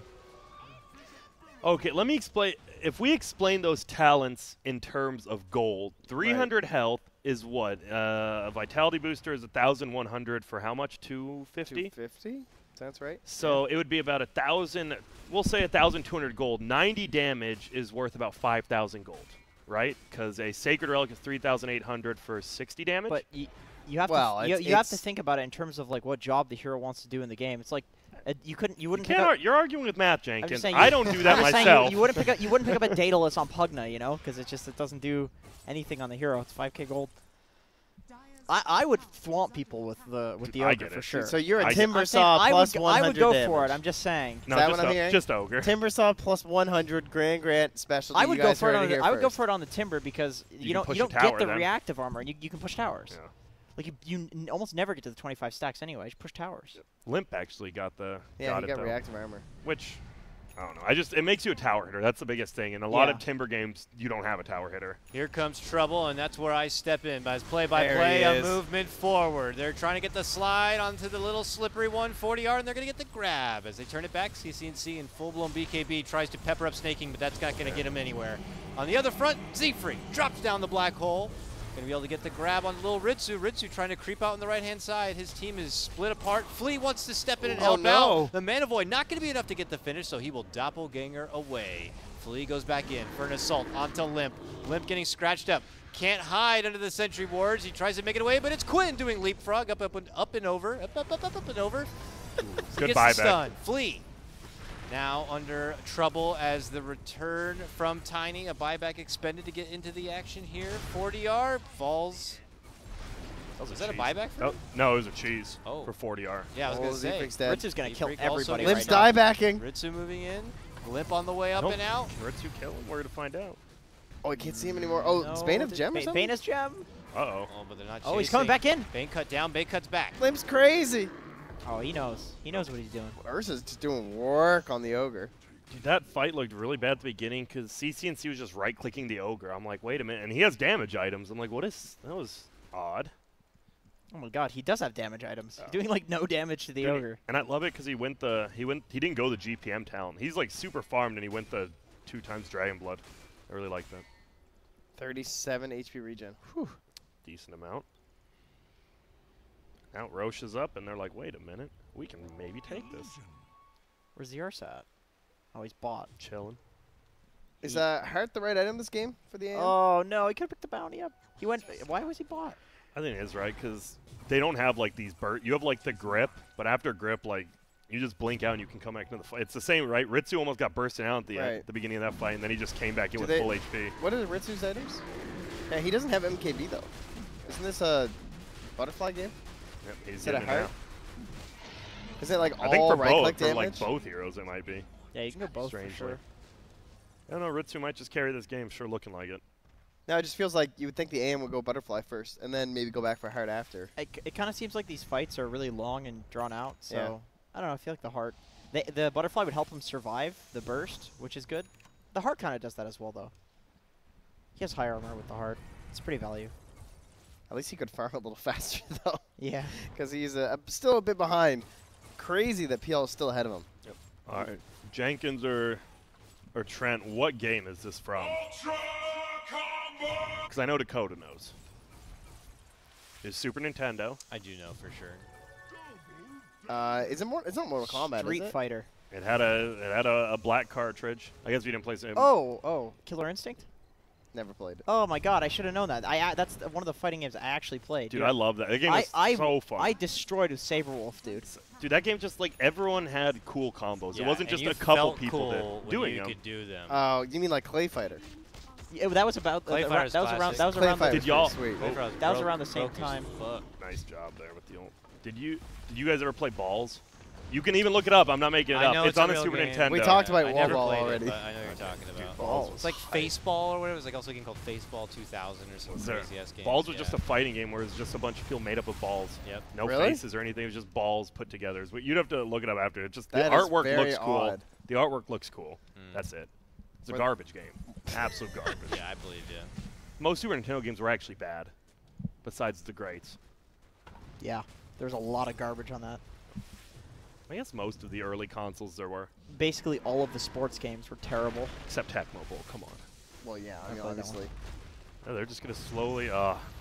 Okay, let me explain. If we explain those talents in terms of gold, 300 health is what? A vitality booster is 1,100 for how much? 250? 250? Sounds right. So it would be about 1,000. We'll say 1,200 gold. 90 damage is worth about 5,000 gold, right? Because a sacred relic is 3,800 for 60 damage. But you have you have to think about it in terms of like what job the hero wants to do in the game. It's like you wouldn't. You're arguing with math, Jenkins. Saying I don't do that I'm just saying myself. you wouldn't pick up a Daedalus on Pugna, you know, because it doesn't do anything on the hero. It's 5k gold. I would flaunt people with the ogre for sure. So you're a I get it. Timbersaw plus 100 I would go damage. for it. I'm just saying. No, Is that what I'm hearing? just Ogre. Timbersaw plus 100 Grant specialty. I would go for it on I would go for it on the Timber because you don't push get a tower the then. reactive armor and you can push towers. Yeah. Like you almost never get to the 25 stacks anyway. Just push towers. Limp actually got the Yeah, got he it got though. reactive armor. Which I don't know. It makes you a tower hitter. That's the biggest thing. In a lot Yeah. of Timber games, you don't have a tower hitter. Here comes trouble, and that's where I step in. As play-by-play, There he a is. movement forward. They're trying to get the slide onto the little slippery 140 yard, and they're going to get the grab. As they turn it back, CCNC in full-blown BKB tries to pepper up Snaking, but that's not going to get him anywhere. On the other front, Z-Free drops down the black hole. Going to be able to get the grab on little Ritsu. Ritsu trying to creep out on the right-hand side. His team is split apart. Flea wants to step in and help out. The Mana Void not going to be enough to get the finish, so he will doppelganger away. Flea goes back in for an assault onto Limp. Limp getting scratched up. Can't hide under the sentry wards. He tries to make it away, but it's Quinn doing leapfrog up and over. Up and over. Good Gets the buyback. stun. Flea now under trouble as the return from Tiny. A buyback expended to get into the action here. 40R falls. Was that a buyback for him? No, it was a cheese Oh. for 40R. Yeah, I was going to say. Z-Freak's dead. Ritsu's gonna kill Z-Freak also everybody gets Limp's right now. die backing. Ritsu moving in. Limp on the way up Nope. and out. Can Ritsu kill him? We're going to find out. Oh, I can't see him anymore. Oh, it's Bane of Gem or something? Bane is Gem. Uh-oh. Oh, but they're not Oh, he's coming back in. Bane cut down. Bane cuts back. Limp's crazy. Oh, he knows. He knows what he's doing. Ursa's just doing work on the Ogre. Dude, that fight looked really bad at the beginning because CCNC was just right-clicking the Ogre. I'm like, wait a minute. And he has damage items. I'm like, what is... That was odd. Oh my God, he does have damage items. He's doing like no damage to the Dude, ogre. And I love it because he didn't go the GPM talent. He's like super farmed and he went the 2 times Dragon Blood. I really like that. 37 HP regen. Whew. Decent amount. Now Roche is up and they're like, wait a minute. We can maybe take this. Where's the Ursa at? Oh, he's bought. Chilling. Is Heart the right item this game for the AM? Oh no, he could have picked the bounty up. He went. Why was he bought? I think it is right because they don't have like these you have like the grip, but after grip, like you just blink out and you can come back into the fight. It's the same, right? Ritsu almost got bursted out at the beginning of that fight, and then he just came back in with full HP. What are Ritsu's items? Yeah, he doesn't have MKB though. Isn't this a butterfly game? Yep, he's Is it a getting it Heart? now. Is it like I think all for right-click both, for damage? like both heroes, it might be. Yeah, you can go both Strangely. for sure. I don't know. Ritsu might just carry this game. Sure, looking like it. No, it just feels like you would think the AM would go butterfly first, and then maybe go back for heart after. It kind of seems like these fights are really long and drawn out. So Yeah. I don't know. I feel like the heart, the butterfly would help him survive the burst, which is good. The heart kind of does that as well, though. He has high armor with the heart. It's pretty value. At least he could farm a little faster, though. Yeah. Because he's still a bit behind. Crazy that PL is still ahead of him. Yep. All right. Jenkins or Trent, what game is this from? Because I know Dakota knows. It's Super Nintendo. I do know for sure. Is it more? It's not Mortal Kombat, Street is it? Fighter. It had a black cartridge. I guess we didn't play. Oh, Killer Instinct? never played it. Oh my god, I should have known that. That's one of the fighting games I actually played. Dude, I love that. That game is so fun. I destroyed with Saberwolf, dude. Dude, that game just like everyone had cool combos. Yeah, it wasn't and just you a couple felt people cool when doing you them. could do them. Oh, you mean like Clay Fighter? Yeah, that was about Clay that Fighter's was around classic. that was Clay around Fighter's the, Did y'all- pretty sweet. that was around the same time. Nice job there with the old. Did you guys ever play Balls? You can even look it up. I'm not making it I up. know it's it's a on the real Super game. Nintendo. We talked about I Wall never Ball played already. It, but I know what you're talking about. Balls It's like Faceball or whatever. It was like also a game called Faceball 2000 or some Was there- crazy ass game. Balls was just a fighting game where it's just a bunch of people made up of balls. Yep. No Really? faces or anything. It was just balls put together. You'd have to look it up after. It just That the is artwork very looks cool. odd. The artwork looks cool. Mm. That's it. It's a Were- garbage game. Absolute garbage. Yeah, I believe you. Most Super Nintendo games were actually bad, besides the greats. Yeah, there's a lot of garbage on that. I guess most of the early consoles there were, Basically, all of the sports games were terrible. except Tecmo Bowl. Come on. Well, yeah, I I mean, played that obviously. Oh, they're just going to slowly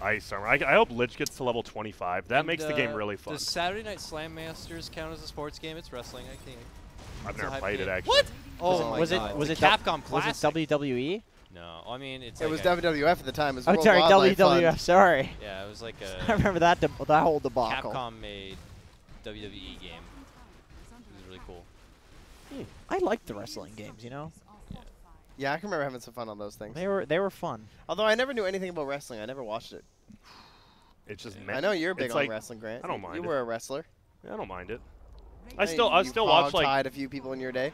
ice armor. I hope Lich gets to level 25. That And, makes the game really fun. Does Saturday Night Slam Masters count as a sports game? It's wrestling, I think. I've it's a never hype played it, game. actually. What? Oh Oh my was God. it was It's it a Capcom was classic? it WWE? No, I mean it's. It like was a, WWF at the time. It was Oh, World sorry, Wildlife WWF. Fund. Sorry, Yeah, it was like I a remember that that whole debacle. Capcom made WWE game. It was really cool. I liked the wrestling games. You know, Yeah, I can remember having some fun on those things. they were fun. Although I never knew anything about wrestling. I never watched it. It's just I know you're big it's on like, wrestling, Grant. I don't mind You it. were a wrestler. I don't mind it. Hey, I still you watch like hog-tied a few people in your day.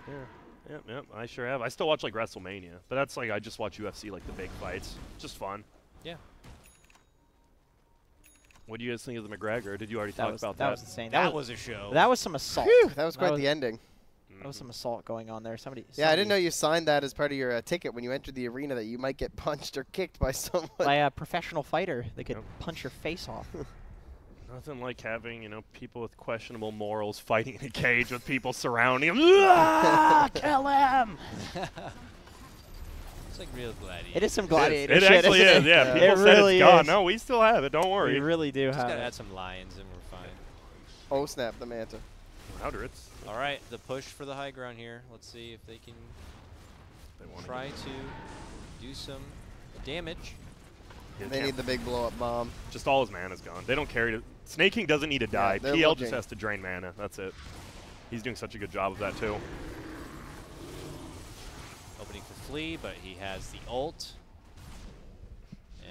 Yep, I sure have. I still watch like WrestleMania, but that's like I just watch UFC, like the big fights. Just fun. Yeah. What do you guys think of the McGregor? Did you already That talk was about that that? was insane. That was a show. that was some assault. Phew, that was quite That was- the ending. That was some assault going on there. Somebody. Yeah, I didn't know you signed that as part of your ticket when you entered the arena that you might get punched or kicked by someone. By a professional fighter, they could Yep. punch your face off. Nothing like having, people with questionable morals fighting in a cage with people surrounding them. Ah, kill him! It's like real gladiator. It is some gladiator It shit. actually isn't is, it? yeah. Yeah. People It said really it's gone. is. No, we still have it. Don't worry. We really do Just have gotta it. add some lions and we're fine. Oh, snap, the manta. Louder, it's All right, the push for the high ground here. Let's see if they can they wanna try to do some damage. get- They need the big blow-up bomb. just all his mana's gone. They don't carry it. Snake King doesn't need to die. they're PL just looking. has to drain mana. That's it. He's doing such a good job of that too. Opening for Flea, but he has the ult.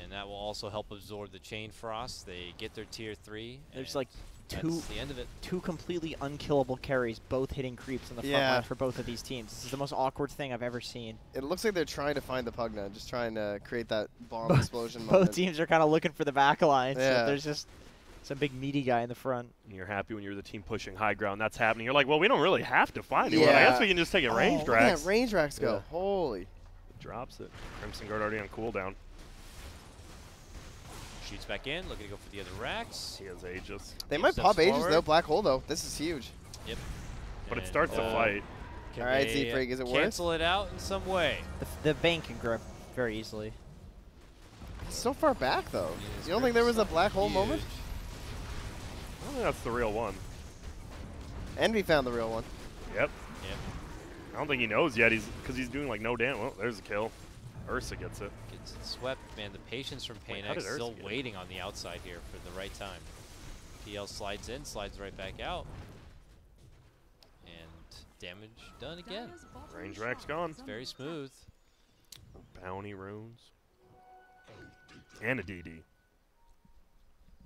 And that will also help absorb the Chain Frost. They get their tier 3. There's and like two that's the end of it. completely unkillable carries, both hitting creeps in the front Yeah. line for both of these teams. This is the most awkward thing I've ever seen. It looks like they're trying to find the Pugna, just trying to create that bomb Both- explosion Both moment. teams are kind of looking for the back line. So Yeah. there's just some big meaty guy in the front. And you're happy when you're the team pushing high ground. That's happening. You're like, well, we don't really have to find anyone. I Yeah. guess we can just take a range Look at drax. that range racks go. Yeah. Holy. Drops it. Crimson Guard already on cooldown. Shoots back in, looking to go for the other racks. He has Aegis. They Game might steps pop Aegis, forward. though. Black hole, though. This is huge. Yep. But it And, starts the fight. can All right, they, Z-Freak, is it worth? cancel it out in some way? The Bane can grab very easily. He's so far back, though. His You don't think there was a grip's black hole huge. moment? I don't think that's the real one. Envy found the real one. Yep. Yep. I don't think he knows yet. Because he's doing like no damage. Well, there's a kill. Ursa gets it. Gets it swept. Man, the patience from Wait, paiN how did Ursa still get it? waiting on the outside here for the right time. PL slides in, slides right back out. And damage done again. Range rack's gone. It's very smooth. Bounty runes. And a DD.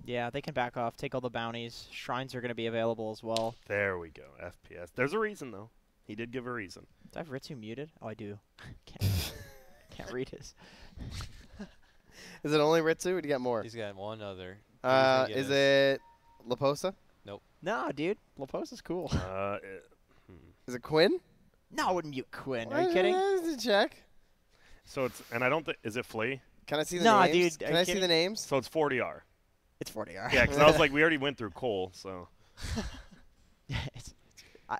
Yeah, they can back off, take all the bounties. Shrines are going to be available as well. There we go. FPS. There's a reason though. He did give a reason. Do I have Ritsu muted? Oh, I do. Can't. Can't read his. Is it only Ritsu, or do you got more? He's got one other. Is it Laposa? No, dude. Laposa's cool. Is it Quinn? No, I wouldn't mute Quinn. Are you kidding? Check. So it's, and I don't think, is it Flea? Can I see the Nah, names? dude, are Can you I see the kidding? names? So it's 40R. It's 40R. Yeah, because I was like, we already went through Cole, so. Yeah,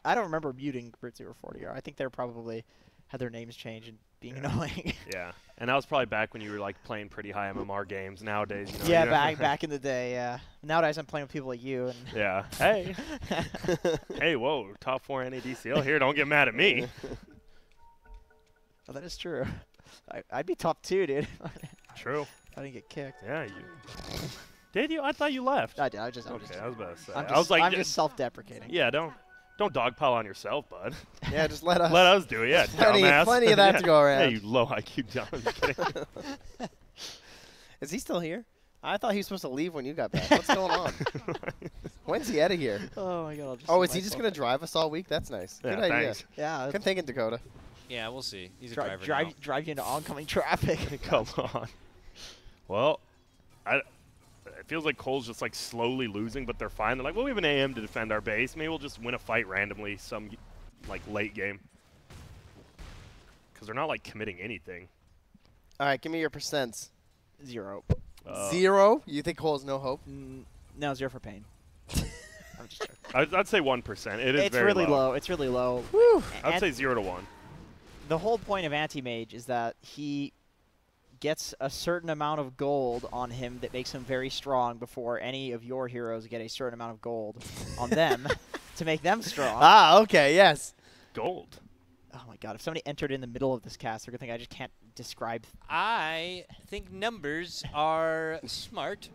I don't remember muting Ritsu or 40R. I think they're probably had their names changed and being annoying. Yeah, and that was probably back when you were like playing pretty high MMR games. Nowadays, you know. Yeah, you know? back in the day. Yeah. Nowadays, I'm playing with people like you. And Yeah. Hey. Hey, whoa! Top 4 NADCL here. Don't get mad at me. Oh, that is true. I'd be top 2, dude. True. If I didn't get kicked. Yeah. Did you? I thought you left. I did. I'm just. Okay, I was about to say. I'm I was like, I'm just self-deprecating. yeah, don't dogpile on yourself, bud. Yeah, just let us. Let us do it. Yeah, Plenty- dumbass. plenty of that Yeah. to go around. Hey, you low IQ dumb. I'm just kidding. Is he still here? I thought he was supposed to leave when you got back. What's going on? When's he out of here? Oh my god. I'll just Oh, see is he just myself. gonna drive us all week? That's nice. Yeah, Good idea. thanks. Yeah. Good thinking, Dakota. Yeah, we'll see. He's a driver now. Drive you into oncoming traffic. Come on. Well, it feels like Cole's just like slowly losing, but they're fine. They're like, well, we have an AM to defend our base. Maybe we'll just win a fight randomly some like late game. Because they're not like committing anything. All right, give me your percents. 0. 0? You think Cole's no hope? No, 0 for paiN. I'm just joking. I'd say 1%. It is It's very really low. low. It's really low. Woo. I'd And say 0 to 1. the whole point of anti-mage is that he gets a certain amount of gold on him that makes him very strong before any of your heroes get a certain amount of gold on them to make them strong. Ah, okay, yes. Gold. Oh my god, if somebody entered in the middle of this cast, they're going to think I just can't describe. I think numbers are smart.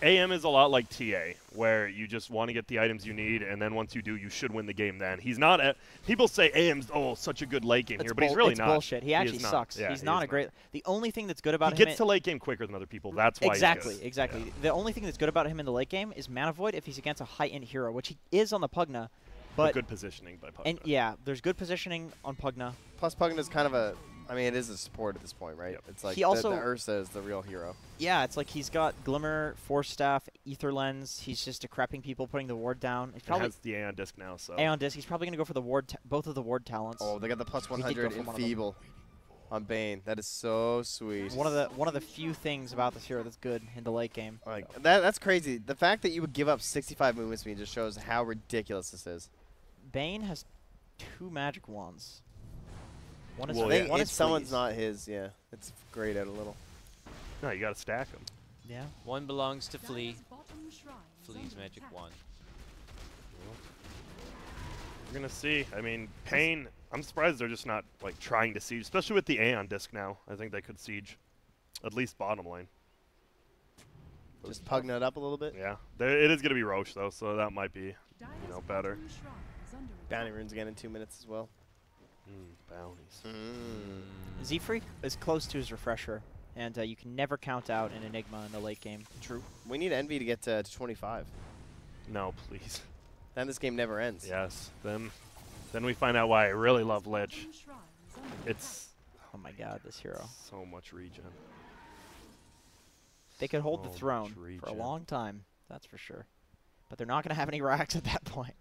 AM is a lot like TA, where you just want to get the items you need, and then once you do, you should win the game then. He's not people say AM's, such a good late game here, but he's really it's not. bullshit. He actually is not. sucks. Yeah, he's he not is a great. The only thing that's good about He him gets to late game quicker than other people. That's why exactly, he's good. exactly. Yeah. The only thing that's good about him in the late game is Mana Void if he's against a high-end hero, which he is on the Pugna. But good positioning by Pugna. and yeah, there's good positioning on Pugna. Plus, Pugna's kind of a. I mean, it is a support at this point, right? Yep. It's like He also- the Ursa is the real hero. Yeah, it's like he's got Glimmer, Force Staff, Ether Lens. He's just decrepping people, putting the ward down. He's He probably has the Aeon disc now, so. Aeon Disc. He's probably going to go for the ward, both of the ward talents. Oh, they got the plus He did go 100 for in one of them. Feeble on bane. That is so sweet. One of the few things about this hero that's good in the late game. Like that's crazy. The fact that you would give up 65 movement speed just shows how ridiculous this is. Bane has 2 magic wands. One is Well, I think one if is someone's Flea's. not his, yeah, it's grayed out a little. No, you got to stack them. Yeah. One belongs to Flea. Dire's bottom shrine is Flea's under magic attack. wand. We're going to see. I mean, paiN, I'm surprised they're just not like trying to siege, especially with the Aeon disc now. I think they could siege at least bottom lane. Just Pugna it up a little bit. Yeah. It is going to be Roche, though, so that might be Dire's better. bottom shrine is under Bounty attack. runes again in 2 minutes as well. bounties. Zefree is close to his refresher, and you can never count out an Enigma in the late game. True. We need Envy to get to 25. No, please. Then this game never ends. Yes. Then we find out why I really love Lich. Bottom shrine is under It's Oh my god, this hero. so much regen. They could hold So the throne much for a regen. long time, that's for sure. But they're not going to have any racks at that point.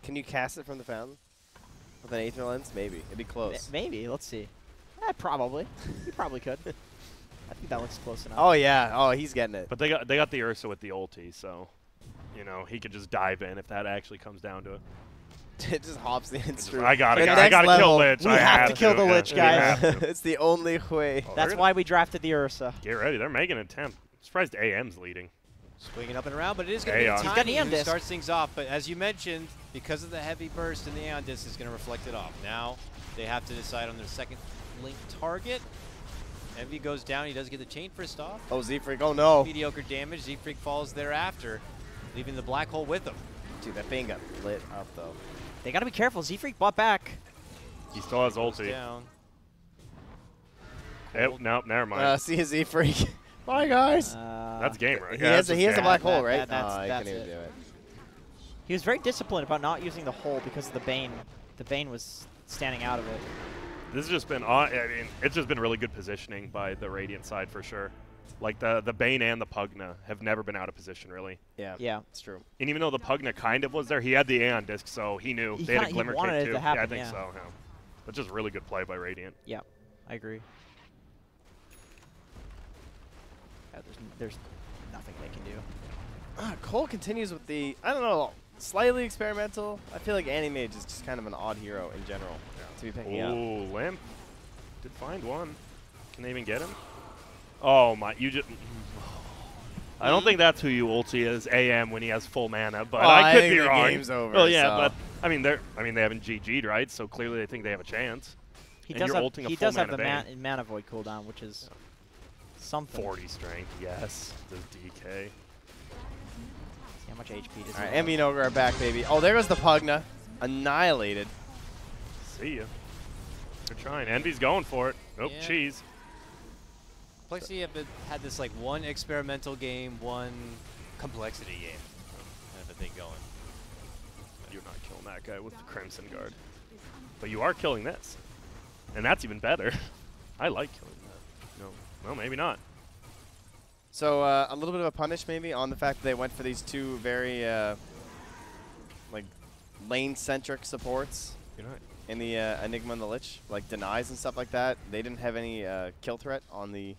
Can you cast it from the fountain? With an Aether Lens? Maybe. It'd be close. Maybe, let's see. Probably. You probably could. I think that looks close enough. Oh, yeah. Oh, he's getting it. But they got the Ursa with the ulti, so he could just dive in if that actually comes down to it. It just hops the instrument. I gotta The kill next level, Lich. we I have to kill the yeah, Lich, we guys. have to. It's the only way. Oh, That's they're why we drafted the Ursa. Get ready. They're making an attempt. I'm surprised AM's leading. Swinging up and around, but it is going to be Aeon. the He's got timing Aeon who disc. starts things off. But as you mentioned, because of the heavy burst in the Aeon disc, is going to reflect it off. Now they have to decide on their second link target. Envy goes down. He does get the chain first off. Oh, Z-Freak. Oh, no. Mediocre damage. Z-Freak falls thereafter, leaving the black hole with him. Dude, that bane got lit up, though. They got to be careful. Zefree bought back. He still has Goes ulti. down. Nope, never mind. See you, Z-Freak. Bye, guys. That's game, right? He Yeah, has that's a just game. black hole, right? that's- Oh, he that's couldn't even it. do it. He was very disciplined about not using the hole because of the Bane. The Bane was standing out of it. This has just been, I mean, it's just been really good positioning by the Radiant side for sure. Like the paiN and the Pugna have never been out of position really. Yeah. Yeah. It's true. And even though the Pugna kind of was there, he had the Aeon disc, so he knew. He They had a kinda- he Glimmer wanted Cape it too. to happen, yeah, I think yeah. so. Yeah. But just really good play by Radiant. Yeah, I agree. Yeah, there's nothing they can do. Cole continues with the, I don't know, slightly experimental. I feel like Animage is just kind of an odd hero in general to be picking up. Ooh, Limp. Did find one. Can they even get him? Oh my, you just... I don't think that's who you ulti as AM when he has full mana, but I could think be the wrong. game's over, Oh yeah, so. but I mean they haven't GG'd, right? So clearly they think they have a chance. He And does you're have, ulting a he full does have mana the bane. mana void cooldown, which is something. 40 strength, yes. Does DK. See how much HP does All he right, have? Envy and Ogre are back, baby. Oh, there goes the Pugna. Annihilated. See ya. They're trying. Envy's going for it. Oh, Yeah. cheese. Complexity had this like one experimental game, one complexity game kind of a thing going. You're not killing that guy with the Crimson Guard. But you are killing this. And that's even better. I like killing that. No, well, maybe not. So a little bit of a punish maybe on the fact that they went for these two very like lane-centric supports You're not. in the Enigma and the Lich, like denies and stuff like that. They didn't have any kill threat on the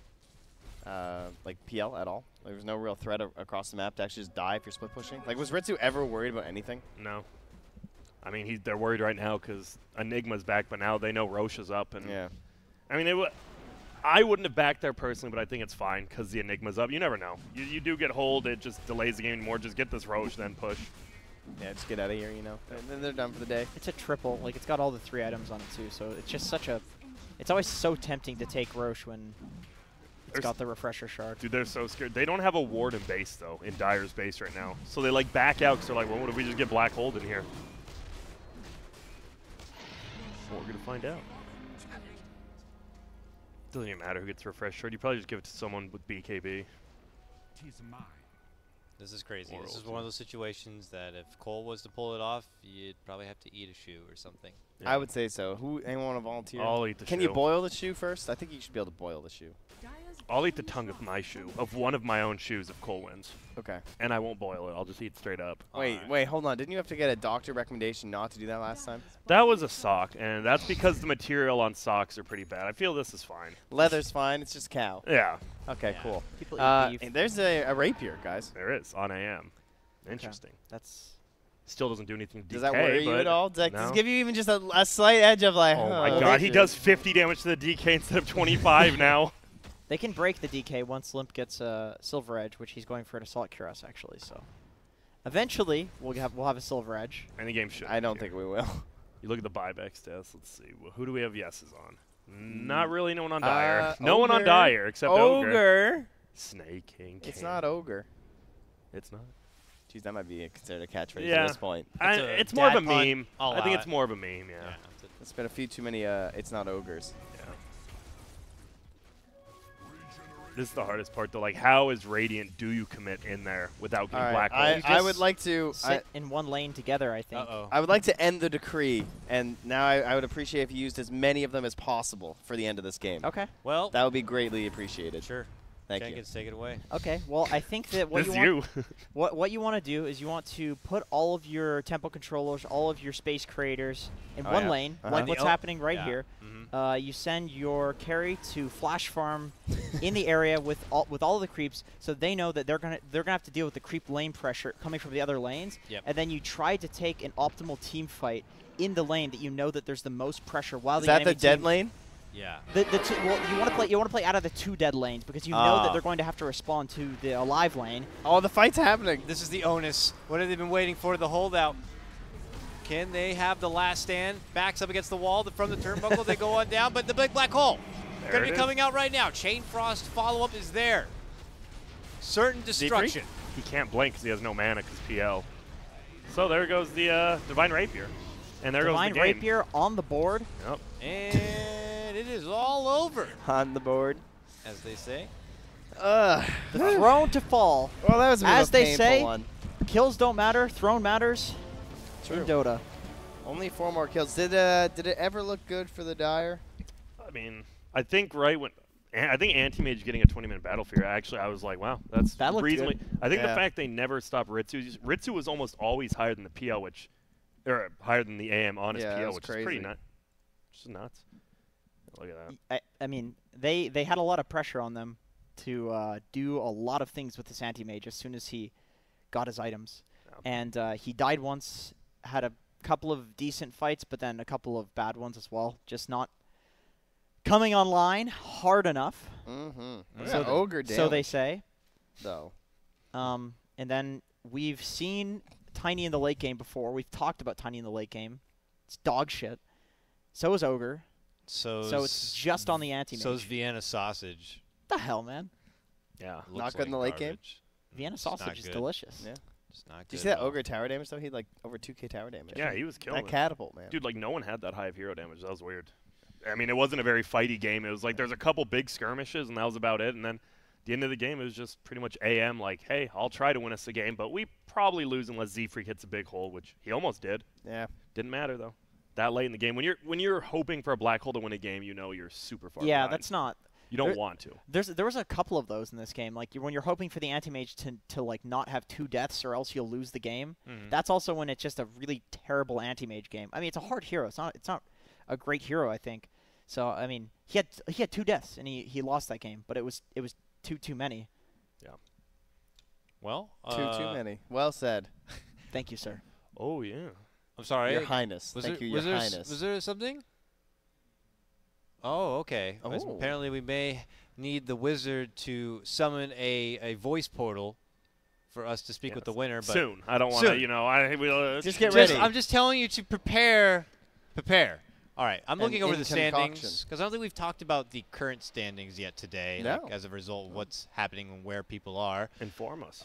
like PL at all. There was no real threat across the map to actually just die if you're split pushing. Like, was Ritsu ever worried about anything? No. I mean, they're worried right now because Enigma's back, but now they know Roche is up. And Yeah. I mean, I wouldn't have backed there personally, but I think it's fine because the Enigma's up. You never know. You do get hold, it just delays the game more. Just get this Roche, then push. Yeah, just get out of here, you know. And then they're done for the day. It's a triple. Like, it's got all the 3 items on it, too. So it's just such a... It's always so tempting to take Roche when it's got the refresher shard. Dude, they're so scared. They don't have a ward in base, though, in Dire's base right now. So they, like, back out because they're like, well, what if we just get Black Hold in here? Well, we're going to find out. Doesn't even matter who gets refreshed shard. You probably just give it to someone with BKB. This is crazy. Or This is ulti. one of those situations that if Cole was to pull it off, you'd probably have to eat a shoe or something. I would say so. Anyone want to volunteer? I'll eat the Can shoe. you boil the shoe first? I think you should be able to boil the shoe. I'll eat the tongue of my shoe, of one of my own shoes if Cole wins. Okay. And I won't boil it. I'll just eat straight up. Wait, hold on. Didn't you have to get a doctor recommendation not to do that last time? That was a sock, and that's because the material on socks are pretty bad. I feel this is fine. Leather's fine. It's just cow. Yeah, Okay, Yeah. cool. People eat beef. There's a rapier, guys. there is on AM. Interesting. That's... Still doesn't do anything to DK, Does that worry you but at all? Does that no. give you even just a slight edge of like, Oh huh, my well, god, they he should- does 50 damage to the DK instead of 25 now. They can break the DK once Limp gets a Silver Edge, which he's going for an Assault Cuirass, actually. So eventually, we'll have a Silver Edge. And the game should. I don't think we will. You look at the buyback stats. Let's see. Who do we have yeses on? Not really no one on Dire. Uh, No one on Ogre. Dire except Ogre. Ogre. Snake King. It's King. not Ogre. It's not. Jeez, that might be considered a catchphrase Yeah. at this point. It's more of a dad pun. meme. I'll I think allow it's it. more of a meme, yeah. It's been a few too many it's not ogres. Yeah. This is the hardest part, though. Like, how is Radiant do you commit in there without getting All right, Black Hole? I would like to Sit in one lane together, I think. Uh-oh. I would like to end the decree, and now I would appreciate if you used as many of them as possible for the end of this game. Okay. Well, That would be greatly appreciated. sure. Thank you. Jenkins, take it away. Okay. Well, I think that what This you is want, you. what you want to do is you want to put all of your tempo controllers, all of your space creators in Oh, one yeah. lane, Uh-huh. like what's happening right Yeah. here. Mhm. You send your carry to flash farm in the area with all of the creeps, so they know that they're gonna have to deal with the creep lane pressure coming from the other lanes. Yep. And then you try to take an optimal team fight in the lane that you know that there's the most pressure. While Is the that the enemy dead team- lane? Yeah. Well, you want to play out of the 2 dead lanes because you know Ah. that they're going to have to respond to the alive lane. Oh, the fight's happening. This is the onus. What have they been waiting for? The holdout. Can they have the last stand? Backs up against the wall from the turnbuckle. They go on down, but the big black hole There going it to be is. coming out right now. Chain Frost follow-up is there. Certain destruction. He can't blink because he has no mana because PL. So there goes the Divine Rapier. And there Divine goes the game. Rapier on the board. Yep. And it is all over, On the board. as they say. Ugh. The throne to fall. Well, that was a bit As of a they painful say, one. kills don't matter, throne matters. True. In Dota. Only 4 more kills. Did it ever look good for the Dire? mean, I think I think Anti-Mage getting a 20-minute Battlefield, actually, I was like, wow, that's That looked reasonably. good. I think the Yeah. fact they never stopped Ritsu. Ritsu was almost always higher than the PL, or higher than the AM on his Yeah, that PL, was which is pretty crazy. just nuts. Look at that. I mean, they had a lot of pressure on them to do a lot of things with this anti-mage as soon as he got his items. Yeah. And he died once, had a couple of decent fights, but then a couple of bad ones as well. Just not coming online hard enough, Mm-hmm. So Yeah, the- ogre damage, so they say. though. And then we've seen Tiny in the late game before. We've talked about Tiny in the late game. It's dog shit. So is Ogre. So it's just on the anti-mage. So's Vienna sausage. What the hell, man? Yeah. Looks Not good like in the late game? garbage. Vienna It's not sausage is good. delicious. Yeah. It's not Did good you see that at all. ogre tower damage though? He had like over 2k tower damage. Yeah, he was killing That it. catapult, man. Dude, like, no one had that high of hero damage. That was weird. I mean, it wasn't a very fighty game. It was like there's a couple big skirmishes, and that was about it. And then at the end of the game, it was just pretty much AM, like, hey, I'll try to win us the game, but we probably lose unless Z-Freak hits a big hole, which he almost did. Yeah. Didn't matter, though. That late in the game. When you're hoping for a black hole to win a game, you know you're super far Yeah, behind. that's not. You don't there- want to. There was a couple of those in this game. Like when you're hoping for the anti-mage to like not have 2 deaths or else you'll lose the game. Mhm. That's also when it's just a really terrible anti-mage game. I mean, it's a hard hero. It's not a great hero, I think. So I mean, he had 2 deaths and he lost that game, but it was too many. Well, Too many. Well said. Thank you, sir. Oh, yeah. I'm sorry. Your Highness. Was Thank there, you, was Your there, Highness. Was there something? Oh, okay. Oh. Apparently, we may need the wizard to summon a voice portal for us to speak with the Yes. winner. But Soon. I don't want to, Soon. you know, we'll, Just get ready. I'm just telling you to prepare. Prepare. All right. I'm And looking over in the standings concoction. because I don't think we've talked about the current standings yet today. No. Like, as a result of what's happening and where people are. inform us.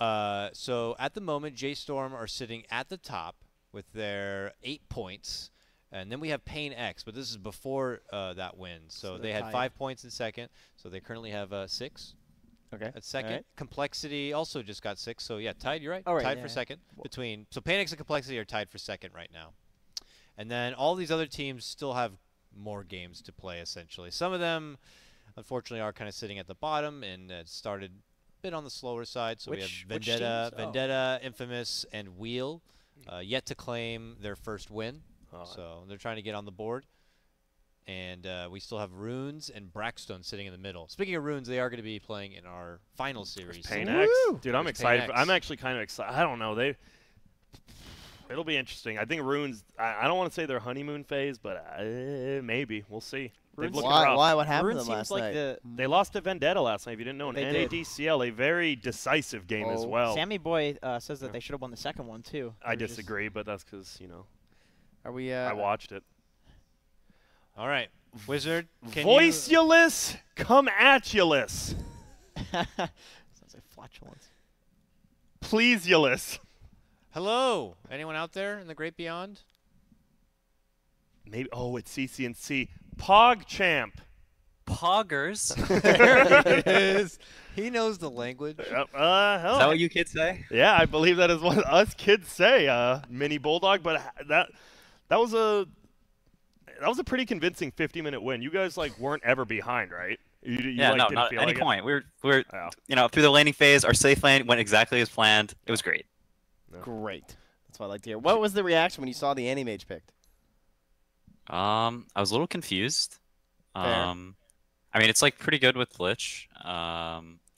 So at the moment, J-Storm are sitting at the top with their 8 points. And then we have paiN, but this is before that win. So, So they they're had tied. 5 points in second. So they currently have 6 Okay. at second. Alright. compLexity also just got 6. So yeah, tied. You're right. Oh, right, tied yeah, for yeah. second between. So paiN and compLexity are tied for second right now. And then all these other teams still have more games to play. Essentially, some of them, unfortunately, are kind of sitting at the bottom and started a bit on the slower side. So we have Which Vendetta, teams? Oh. Vendetta, Infamous, and Wheel yet to claim their first win. Oh, So they're trying to get on the board. And we still have Runes and Brackstone sitting in the middle. Speaking of Runes, they are going to be playing in our final series. paiN Woo! Dude, I'm There's excited. paiN. I'm actually kind of excited. I don't know. It'll be interesting. I think Runes, I don't want to say their honeymoon phase, but maybe. We'll see. They've Runes- looked Why? rough. Why? What happened Ruin to them seems last like night? the They lost to Vendetta last night, if you didn't know. They An did. NADCL, a very decisive game as Oh. well. Sammy Boy says that Yeah. they should have won the second one too. I They were just- disagree, but that's because, you know, Are we? I watched it. All right, Wizard. Can Voiceless, come at you-less. Sounds like flatulence. Please-you-less. Hello, anyone out there in the great beyond? Maybe. Oh, it's CCNC. PogChamp. Poggers. There he is. He knows the language. Is that what you kids say? Yeah, I believe that is what us kids say, Mini Bulldog. But that was a pretty convincing 50-minute win. You guys weren't ever behind, right? You Yeah, no, didn't not feel at any like it? point. We were Yeah. through the laning phase. Our safe lane went exactly as planned. It was great. Great. That's what I like to hear. What was the reaction when you saw the anti-mage picked? I was a little confused. Fair. I mean, it's pretty good with Lich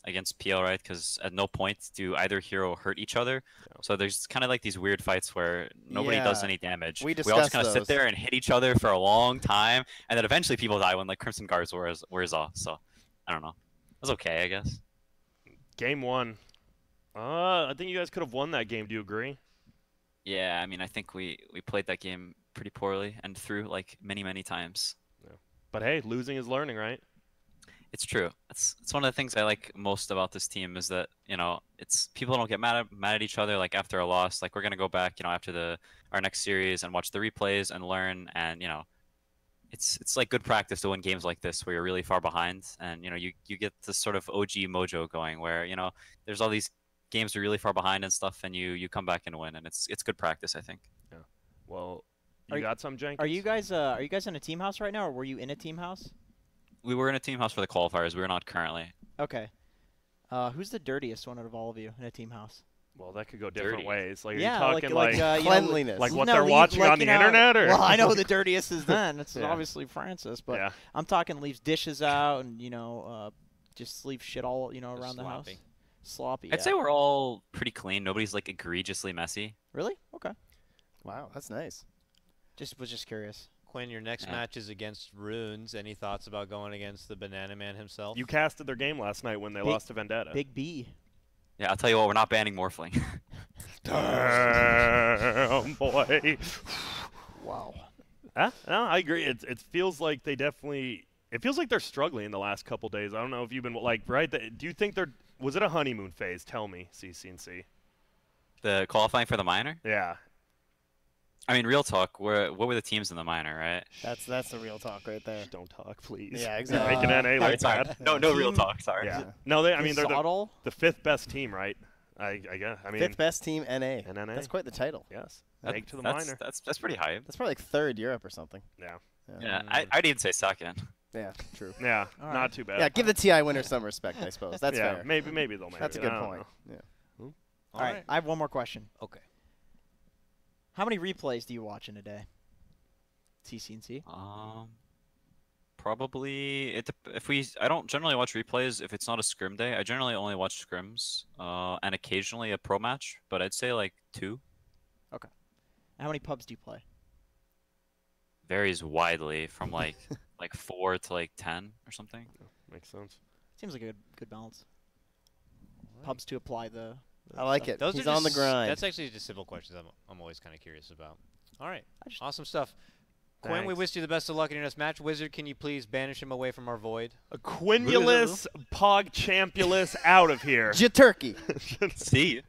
against PL, right? Because at no point do either hero hurt each other. So there's kind of these weird fights where nobody does Yeah. any damage. We all just discussed kind of sit those. there and hit each other for a long time, and then eventually people die when Crimson Guards wears off. So I don't know. It was okay, I guess. Game 1. I think you guys could have won that game. Do you agree? Yeah, I mean, I think we played that game pretty poorly and through many times. But hey, losing is learning, right? It's true. It's one of the things I like most about this team is that it's people don't get mad at each other after a loss. We're gonna go back after our next series and watch the replays and learn, and it's good practice to win games like this where you're really far behind, and you get this sort of OG mojo going where there's all these games are really far behind and stuff, and you come back and win, and it's good practice, I think. Well, Are you you- got some, Jenkins? Are you guys in a team house right now, or were you in a team house? We were in a team house for the qualifiers. We were not currently. Okay. Who's the dirtiest one out of all of you in a team house? Well, that could go different Dirty. ways. Like, Yeah, are you talking like, you know, Cleanliness. like what No, they're watching on you the know, internet, or Well, I know the dirtiest is then. It's Yeah. obviously Francis, but yeah, I'm talking leaves dishes out and just leave shit all around the house. Sloppy. Sloppy. I'd say we're all pretty clean. Nobody's like egregiously messy. Really? Okay. Wow, that's nice. Was just curious. Quinn, your next Yeah. match is against Runes. Any thoughts about going against the Banana Man himself? you casted their game last night when they Big- lost to Vendetta. Big B. Yeah, I'll tell you what, we're not banning Morphling. Damn, boy. Wow. No, I agree. It feels like they definitely. It feels like they're struggling in the last couple days. I don't know if you've been like right. Do you think they're? Was it a honeymoon phase? Tell me, CCNC. The qualifying for the minor? Yeah. I mean, real talk. What were the teams in the minor, right? That's the real talk right there. Don't talk, please. Yeah, You're exactly. making NA like Sorry. that. No real talk. Sorry. Yeah. No, I mean they're Sodal? the fifth best team, right? I guess. I mean, Fifth best team NA. in NA. That's quite the title. Yes. That- Make to the that's, minor. That's pretty high. That's probably like third Europe or something. Yeah. Yeah, I'd even say second. Yeah, true. Yeah. All right. Not too bad. Yeah, give the TI winner some respect, I suppose. That's yeah. fair. Maybe they'll make That's a it. good I don't point. know. Yeah. All right. I have one more question. Okay. How many replays do you watch in a day? CCNC? Probably I don't generally watch replays if it's not a scrim day. I generally only watch scrims, and occasionally a pro match. But I'd say like 2. How many pubs do you play? Varies widely from like 4 to like 10 or something. Makes sense. Seems like a good balance. Pubs to apply the. I like stuff. it. Those He's are on the just- grind. That's actually just simple questions I'm always kind of curious about. All right. I just- Awesome stuff. Quinn, we Thanks. wish you the best of luck in your next match. Wizard, can you please banish him away from our void? A Quinulus Pog Champulus out of here. Turkey. See.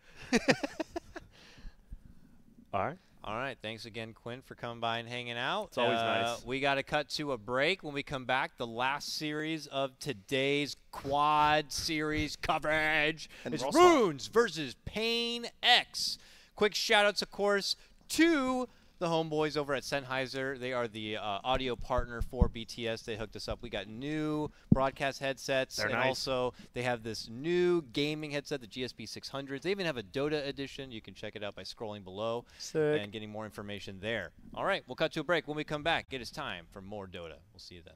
All right. All right. Thanks again, Quinn, for coming by and hanging out. It's always nice. We got to cut to a break. When we come back, the last series of today's quad series coverage And is Ross Runes versus paiN X. Quick shout-outs, of course, to the homeboys over at Sennheiser. They are the audio partner for BTS. They hooked us up. We got new broadcast headsets. They're and nice. also they have this new gaming headset, the GSP 600s. They even have a Dota edition. You can check it out by scrolling below and getting more information there. All right, we'll cut to a break. When we come back, it is time for more Dota. We'll see you then.